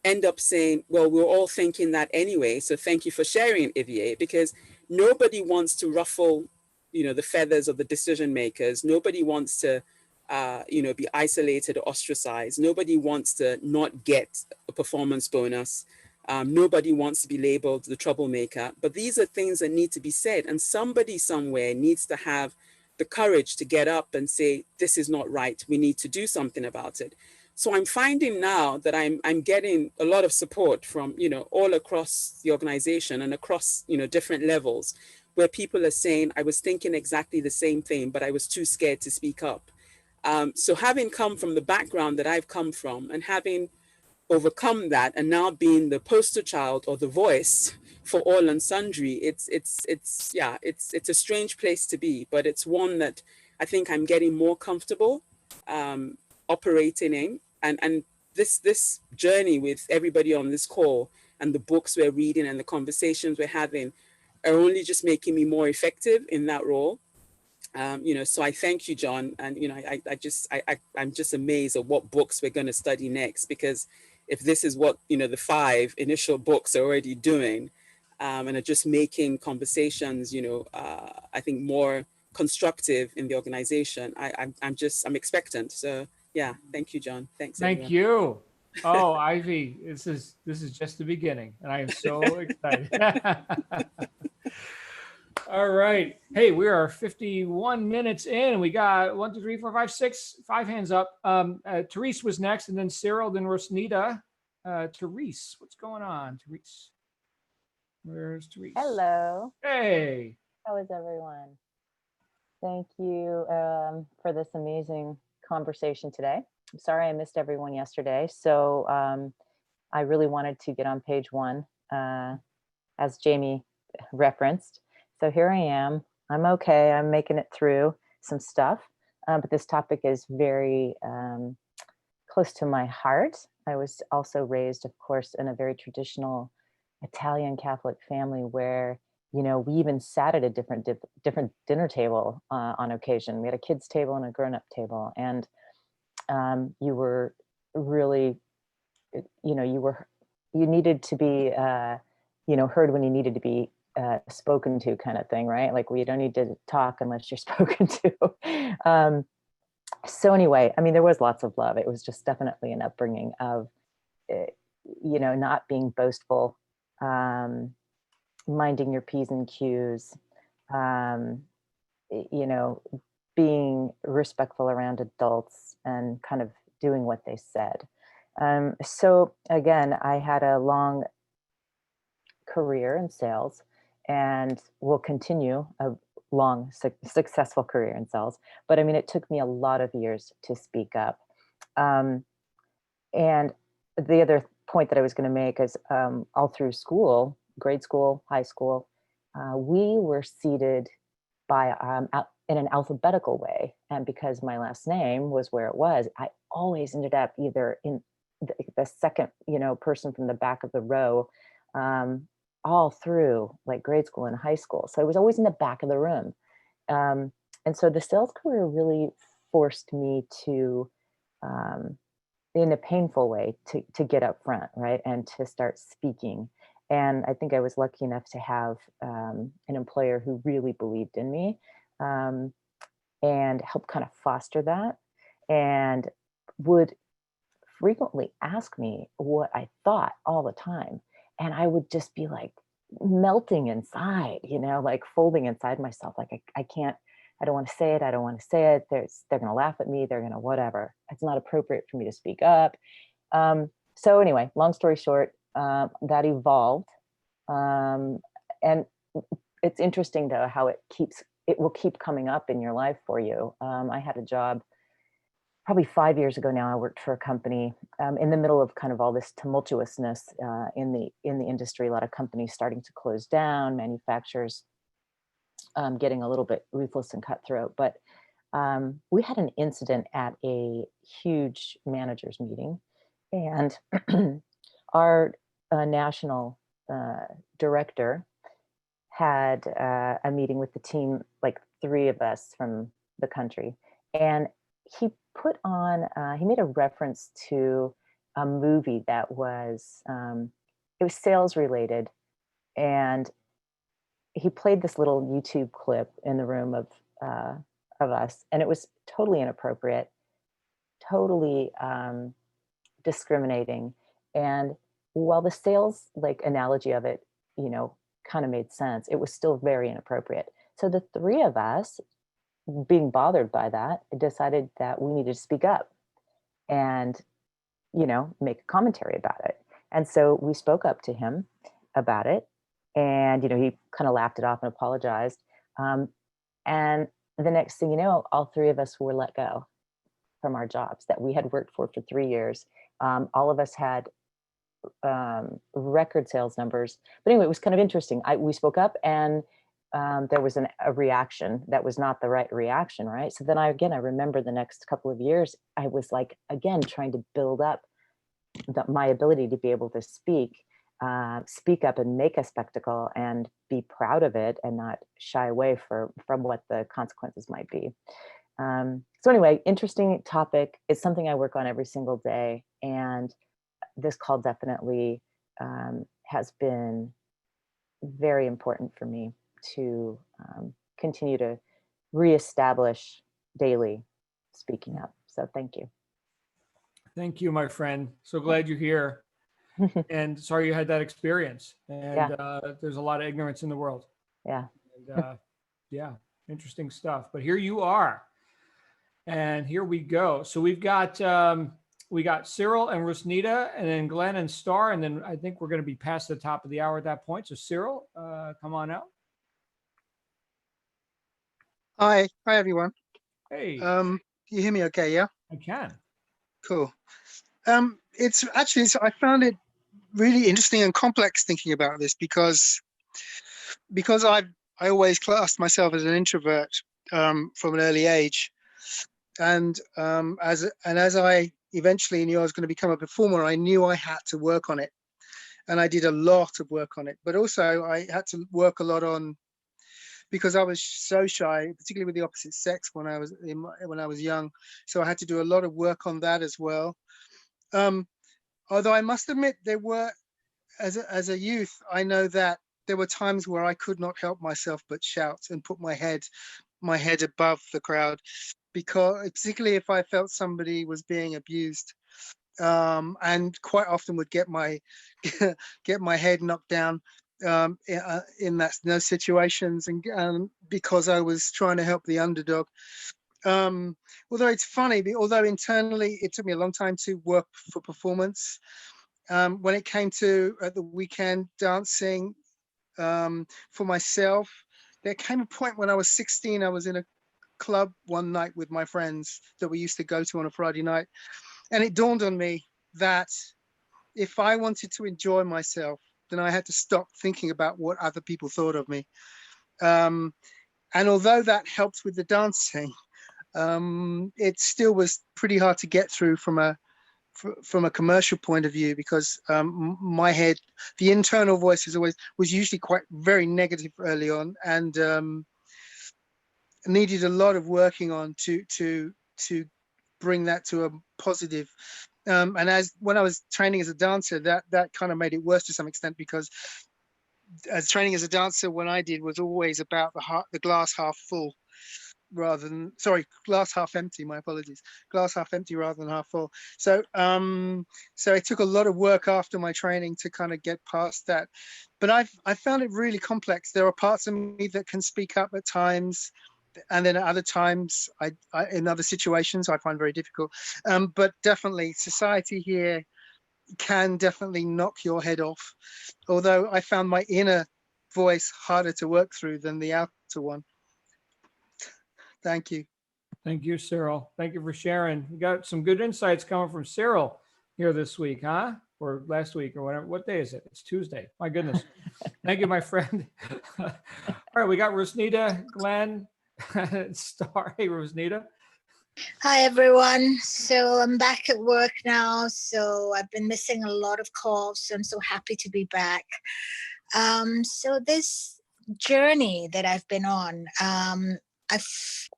end up saying, well, we're all thinking that anyway, so thank you for sharing, Ivier, because nobody wants to ruffle, the feathers of the decision makers. Nobody wants to, be isolated or ostracized. Nobody wants to not get a performance bonus. Nobody wants to be labeled the troublemaker, but these are things that need to be said. And somebody somewhere needs to have the courage to get up and say, this is not right. We need to do something about it. So I'm finding now that I'm getting a lot of support from, all across the organization and across, different levels, where people are saying, I was thinking exactly the same thing, but I was too scared to speak up. So having come from the background that I've come from and having overcome that and now being the poster child or the voice for all and sundry, it's a strange place to be, but it's one that I think I'm getting more comfortable operating in. And this journey with everybody on this call and the books we're reading and the conversations we're having are only just making me more effective in that role. So I thank you, John. And, I'm just amazed at what books we're going to study next, because if this is what, the 5 initial books are already doing, and are just making conversations, I think more constructive in the organization, I'm expectant. So yeah, thank you, John. Thanks. Thank everyone. you. Oh, Ivy, this is just the beginning, and I am so excited. All right. Hey, we are 51 minutes in. We got 1, 2, 3, 4, 5, 6, 5 hands up. Therese was next, and then Cyril, then Rosnita. Therese, what's going on, Therese? Where's Therese? Hello. Hey. How is everyone? Thank you for this amazing conversation today. I'm sorry I missed everyone yesterday. So I really wanted to get on page 1, as Jamie referenced. So here I am. I'm okay. I'm making it through some stuff. But this topic is very close to my heart. I was also raised, of course, in a very traditional Italian Catholic family where, we even sat at a different dinner table on occasion. We had a kids' table and a grown-up table. And you were really, you needed to be, heard when you needed to be spoken to, kind of thing, right? Like, we don't need to talk unless you're spoken to. So anyway, I mean, there was lots of love. It was just definitely an upbringing of, not being boastful, minding your P's and Q's, being respectful around adults and kind of doing what they said. So again, I had a long career in sales and will continue a long, successful career in sales. But I mean, it took me a lot of years to speak up. And the other point that I was going to make is all through school, grade school, high school, we were seated by in an alphabetical way. And because my last name was where it was, I always ended up either in the second, person from the back of the row, all through like grade school and high school. So I was always in the back of the room. And so the sales career really forced me to, in a painful way, to get up front, right? And to start speaking. And I think I was lucky enough to have an employer who really believed in me, and helped kind of foster that, and would frequently ask me what I thought all the time. And I would just be like melting inside, like folding inside myself. Like, I can't, I don't want to say it. I don't want to say it. They're going to laugh at me. They're going to whatever. It's not appropriate for me to speak up. So anyway, long story short, that evolved. And it's interesting though, how it will keep coming up in your life for you. I had a job probably 5 years ago now. I worked for a company in the middle of kind of all this tumultuousness in the industry. A lot of companies starting to close down, manufacturers getting a little bit ruthless and cutthroat. But we had an incident at a huge managers meeting, and our national director had a meeting with the team, like 3 of us from the country, and he put on, he made a reference to a movie that was, it was sales related. And he played this little YouTube clip in the room of us. And it was totally inappropriate, totally discriminating. And while the sales like analogy of it, you know, kind of made sense, it was still very inappropriate. So the three of us, being bothered by that, decided that we needed to speak up and, you know, make a commentary about it. And so we spoke up to him about it. And, you know, he kind of laughed it off and apologized. And the next thing you know, all three of us were let go from our jobs that we had worked for 3 years. All of us had record sales numbers. But anyway, it was kind of interesting. We spoke up, and there was a reaction that was not the right reaction, right? So then I remember the next couple of years, I was like, again, trying to build up my ability to be able to speak up and make a spectacle and be proud of it and not shy away from what the consequences might be. So anyway, interesting topic. It's something I work on every single day. And this call definitely has been very important for me to continue to reestablish daily speaking up. So thank you. Thank you, my friend. So glad you're here. And sorry you had that experience. And there's a lot of ignorance in the world. Yeah. And, yeah, interesting stuff. But here you are. And here we go. So we got Cyril and Rusnita, and then Glenn and Star, and then I think we're going to be past the top of the hour at that point. So Cyril, come on out. Hi everyone. Hey. You hear me okay? Yeah. I can. Cool. It's actually, I found it really interesting and complex thinking about this because I always classed myself as an introvert from an early age, and as I eventually knew I was going to become a performer, I knew I had to work on it, and I did a lot of work on it. But also I had to work a lot on, because I was so shy, particularly with the opposite sex when I was young. So I had to do a lot of work on that as well. Although I must admit, there were, as a youth, I know that there were times where I could not help myself but shout and put my head above the crowd, because particularly if I felt somebody was being abused, and quite often would get my head knocked down in those situations, and because I was trying to help the underdog. Although it's funny, although internally it took me a long time to work for performance. When it came to at the weekend dancing for myself, there came a point when I was 16, I was in a club one night with my friends that we used to go to on a Friday night. And it dawned on me that if I wanted to enjoy myself, then I had to stop thinking about what other people thought of me. And although that helped with the dancing, it still was pretty hard to get through from a commercial point of view, because my head, the internal voice was usually very negative early on, and needed a lot of working on to bring that to a positive. And when I was training as a dancer, that kind of made it worse to some extent, because as training as a dancer, when I did, was always about the glass half full rather than, sorry, glass half empty, my apologies, glass half empty rather than half full. So so it took a lot of work after my training to kind of get past that. But I found it really complex. There are parts of me that can speak up at times, and then at other times, I in other situations, I find very difficult. But definitely society here can definitely knock your head off. Although I found my inner voice harder to work through than the outer one. Thank you. Thank you, Cyril. Thank you for sharing. We got some good insights coming from Cyril here this week, huh? Or last week, or whatever. What day is it? It's Tuesday. My goodness. Thank you, my friend. All right, we got Rusnita, Glenn, Star. Hey, Rusnita. Hi, everyone. So I'm back at work now. So I've been missing a lot of calls. So I'm so happy to be back. So this journey that I've been on,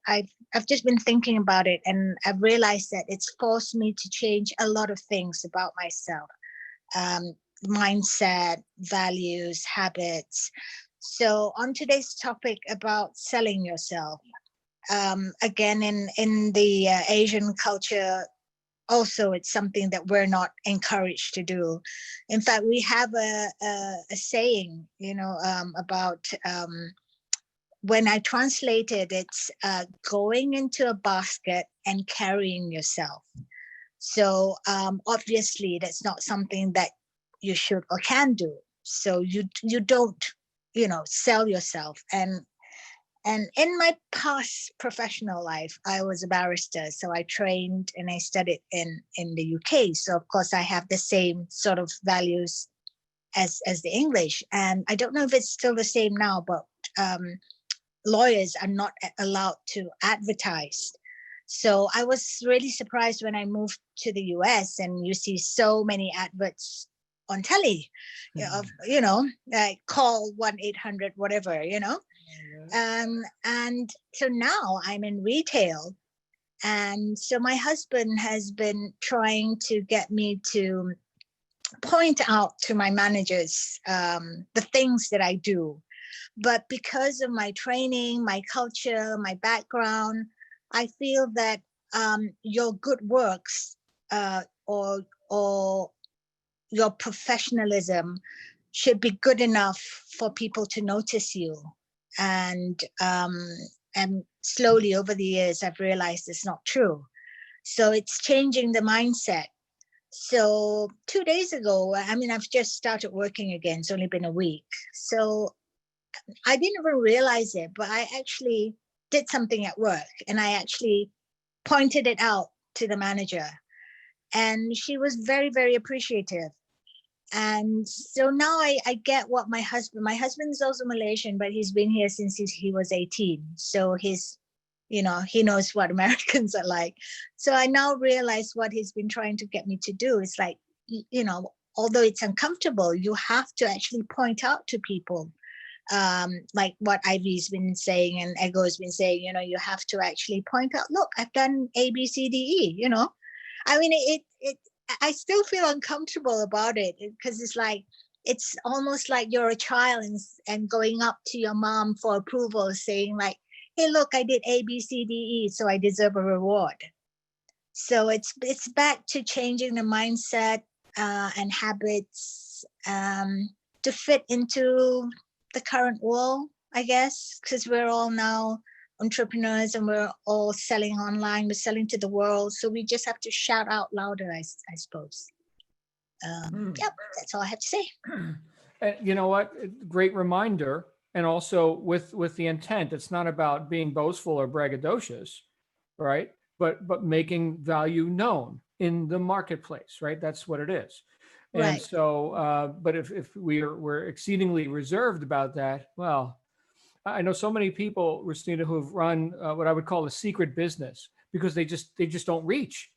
I've just been thinking about it, and I've realized that it's forced me to change a lot of things about myself, mindset, values, habits. So on today's topic about selling yourself, again, in the Asian culture, also it's something that we're not encouraged to do. In fact, we have a saying, about when I translate it, it's going into a basket and carrying yourself. So obviously that's not something that you should or can do. So you don't, sell yourself. And in my past professional life, I was a barrister. So I trained and I studied in the UK. So of course I have the same sort of values as the English. And I don't know if it's still the same now, but lawyers are not allowed to advertise. So I was really surprised when I moved to the US and you see so many adverts on telly, like call 1-800, whatever, and so now I'm in retail. And so my husband has been trying to get me to point out to my managers the things that I do. But because of my training, my culture, my background, I feel that your good works or your professionalism should be good enough for people to notice you. And slowly over the years, I've realized it's not true. So it's changing the mindset. So 2 days ago, I've just started working again. It's only been a week. So I didn't even realize it, but I actually did something at work and I actually pointed it out to the manager. And she was very, very appreciative. And so now I get what my husband's also Malaysian, but he's been here since he was 18. So he knows what Americans are like. So I now realize what he's been trying to get me to do. It's like, although it's uncomfortable, you have to actually point out to people, like what Ivy's been saying and Ego's been saying, you have to actually point out, look, I've done A, B, C, D, E, I still feel uncomfortable about it because it's almost like you're a child and going up to your mom for approval, saying like, hey, look, I did A, B, C, D, E, so I deserve a reward. So it's back to changing the mindset and habits to fit into the current world, I guess, because we're all now entrepreneurs and we're all selling online, we're selling to the world. So we just have to shout out louder, I suppose. Yep, that's all I have to say. And you know what? Great reminder. And also with the intent, it's not about being boastful or braggadocious, right? But making value known in the marketplace, right? That's what it is. And Right. so, but if we're exceedingly reserved about that, well, I know so many people, Christina, who have run what I would call a secret business because they just don't reach,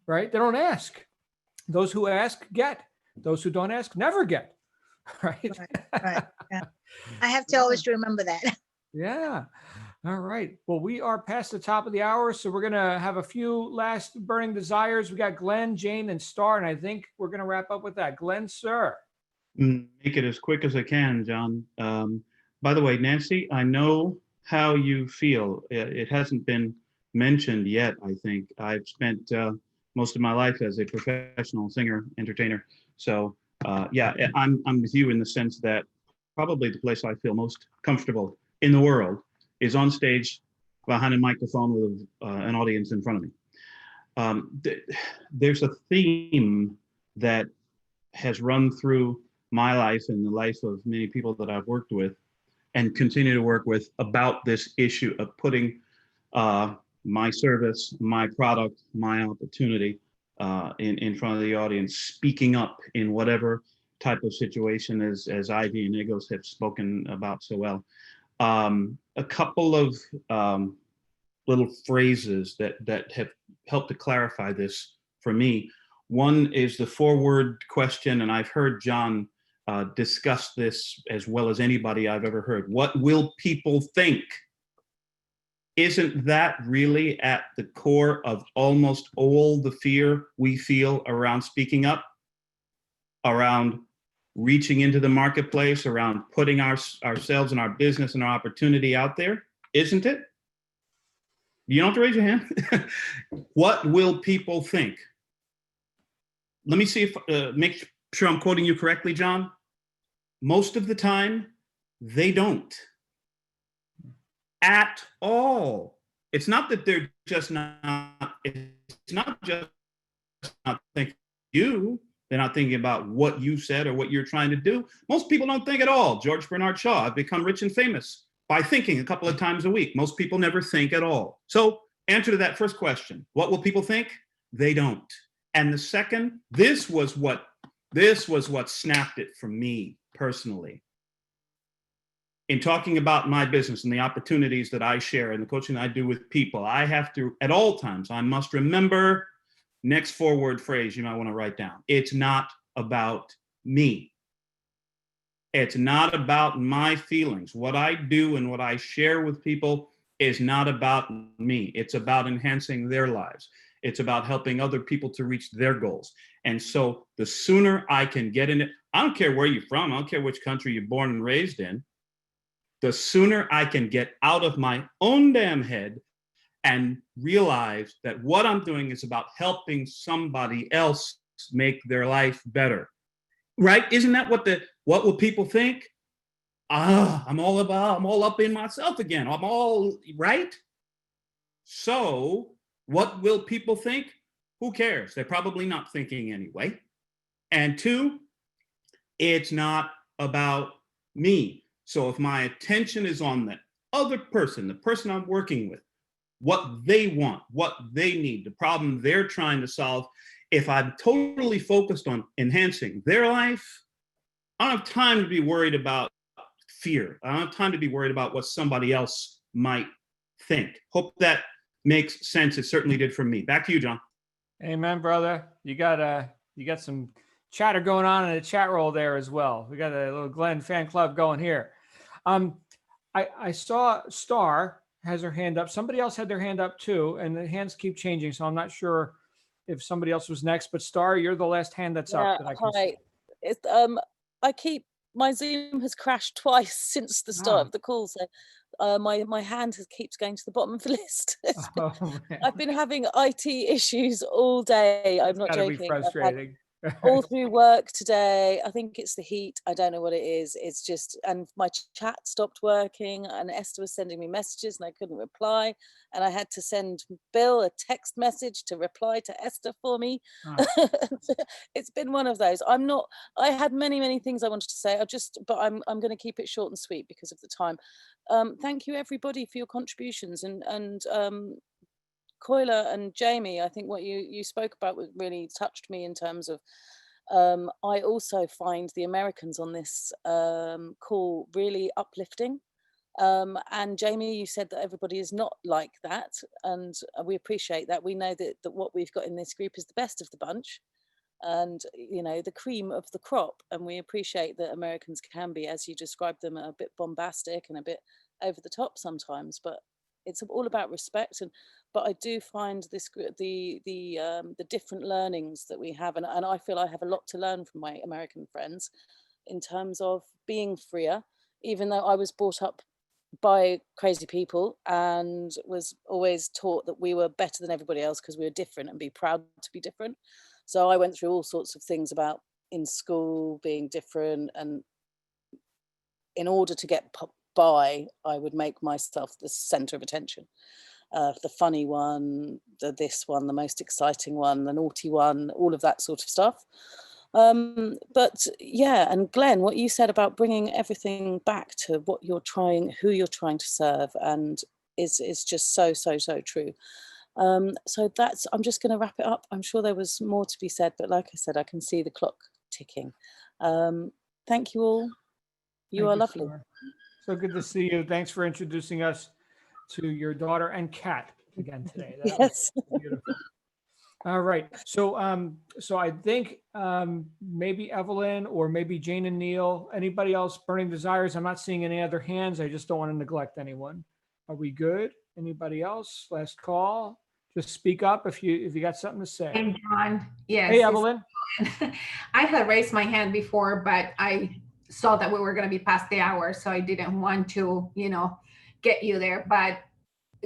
right? They don't ask. Those who ask get. Those who don't ask never get, right? Right. Yeah. I have to always remember that. Yeah. All right. Well, we are past the top of the hour, so we're gonna have a few last burning desires. We got Glenn, Jane, and Star, and I think we're gonna wrap up with that. Glenn, sir. Make it as quick as I can, John. By the way, Nancy, I know how you feel. It hasn't been mentioned yet, I think. I've spent most of my life as a professional singer, entertainer. So yeah, I'm with you in the sense that probably the place I feel most comfortable in the world is on stage behind a microphone with an audience in front of me. There's a theme that has run through my life and the life of many people that I've worked with and continue to work with about this issue of putting my service, my product, my opportunity in front of the audience, speaking up in whatever type of situation as Ivy and Egos have spoken about so well. A couple of little phrases that have helped to clarify this for me. One is the 4-word question, and I've heard John discuss this as well as anybody I've ever heard. What will people think? Isn't that really at the core of almost all the fear we feel around speaking up, around reaching into the marketplace, around putting ourselves and our business and our opportunity out there? Isn't it? You don't have to raise your hand. What will people think? let me see if, make sure I'm quoting you correctly, John. Most of the time, they don't at all. It's not that they're just not, it's not just not thinking you, they're not thinking about what you said or what you're trying to do. Most people don't think at all. George Bernard Shaw, I've become rich and famous by thinking a couple of times a week. Most people never think at all. So answer to that first question, what will people think? They don't. And the second, this was what snapped it for me personally. In talking about my business and the opportunities that I share and the coaching I do with people, I have to, at all times, I must remember, next 4-word phrase you might want to write down. It's not about me. It's not about my feelings. What I do and what I share with people is not about me. It's about enhancing their lives. It's about helping other people to reach their goals. And so the sooner I can get in it, I don't care where you're from, I don't care which country you're born and raised in, the sooner I can get out of my own damn head and realize that what I'm doing is about helping somebody else make their life better. Right? Isn't that what will people think? I'm all up in myself again. I'm all right. So what will people think? Who cares? They're probably not thinking anyway. And 2, it's not about me. So if my attention is on the other person, the person I'm working with, what they want, what they need, the problem they're trying to solve, if I'm totally focused on enhancing their life, I don't have time to be worried about fear. I don't have time to be worried about what somebody else might think. Hope that makes sense. It certainly did for me. Back to you, John. Amen, brother. You got some chatter going on in the chat roll there as well. We got a little Glenn fan club going here. I saw Star has her hand up. Somebody else had their hand up too, and the hands keep changing, so I'm not sure if somebody else was next. But Star, you're the last hand that's up that I can see. It's, my Zoom has crashed twice since the start of the call, so my hand keeps going to the bottom of the list. I've been having IT issues all day. I'm not joking. Be frustrating. All through work today. I think it's the heat. I don't know what it is. It's just, and my chat stopped working, and Esther was sending me messages and I couldn't reply. And I had to send Bill a text message to reply to Esther for me. It's been one of those. I had many things I wanted to say. But I'm going to keep it short and sweet because of the time. Thank you everybody for your contributions, and Koila and Jamie, I think what you spoke about really touched me in terms of, I also find the Americans on this call really uplifting. And Jamie, you said that everybody is not like that, and we appreciate that. We know that what we've got in this group is the best of the bunch, and the cream of the crop, and we appreciate that Americans can be, as you described them, a bit bombastic and a bit over the top sometimes, but it's all about respect. But I do find this the different learnings that we have, and I feel I have a lot to learn from my American friends in terms of being freer, even though I was brought up by crazy people and was always taught that we were better than everybody else because we were different and be proud to be different. So I went through all sorts of things about in school being different, and in order to get by, I would make myself the center of attention. The funny one, this one, the most exciting one, the naughty one, all of that sort of stuff. But yeah, and Glenn, what you said about bringing everything back to what you're trying, who you're trying to serve, and is just so true. So I'm just going to wrap it up. I'm sure there was more to be said, but like I said, I can see the clock ticking. Thank you all. You are lovely. Star. So good to see you. Thanks for introducing us to your daughter and cat again today. That yes. was beautiful. All right. So I think maybe Evelyn or maybe Jane and Neil, anybody else burning desires? I'm not seeing any other hands. I just don't want to neglect anyone. Are we good? Anybody else? Last call. Just speak up if you got something to say. I'm John. Yes. Hey, Evelyn. I had raised my hand before, but I saw that we were going to be past the hour, so I didn't want to, get you there. But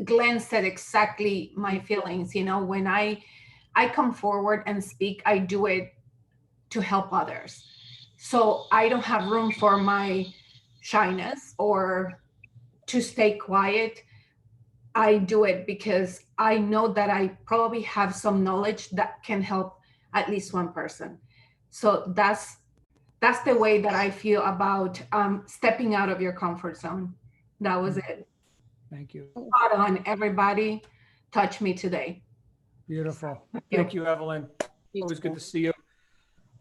Glenn said exactly my feelings. When I come forward and speak, I do it to help others. So I don't have room for my shyness or to stay quiet. I do it because I know that I probably have some knowledge that can help at least one person. So that's the way that I feel about stepping out of your comfort zone. That was it. Thank you. Spot on, everybody. Touch me today. Beautiful. Thank you, Evelyn. Always good to see you.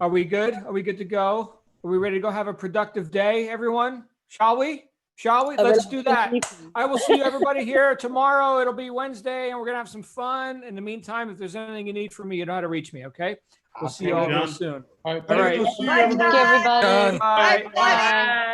Are we good? Are we good to go? Are we ready to go have a productive day, everyone? Shall we? Shall we? Let's do that. I will see you everybody here tomorrow. It'll be Wednesday and we're going to have some fun. In the meantime, if there's anything you need from me, you know how to reach me. Okay. We'll see you all real soon. All right. All right. Good to see you, Bye, everybody. Thank you, everybody. Bye. Bye.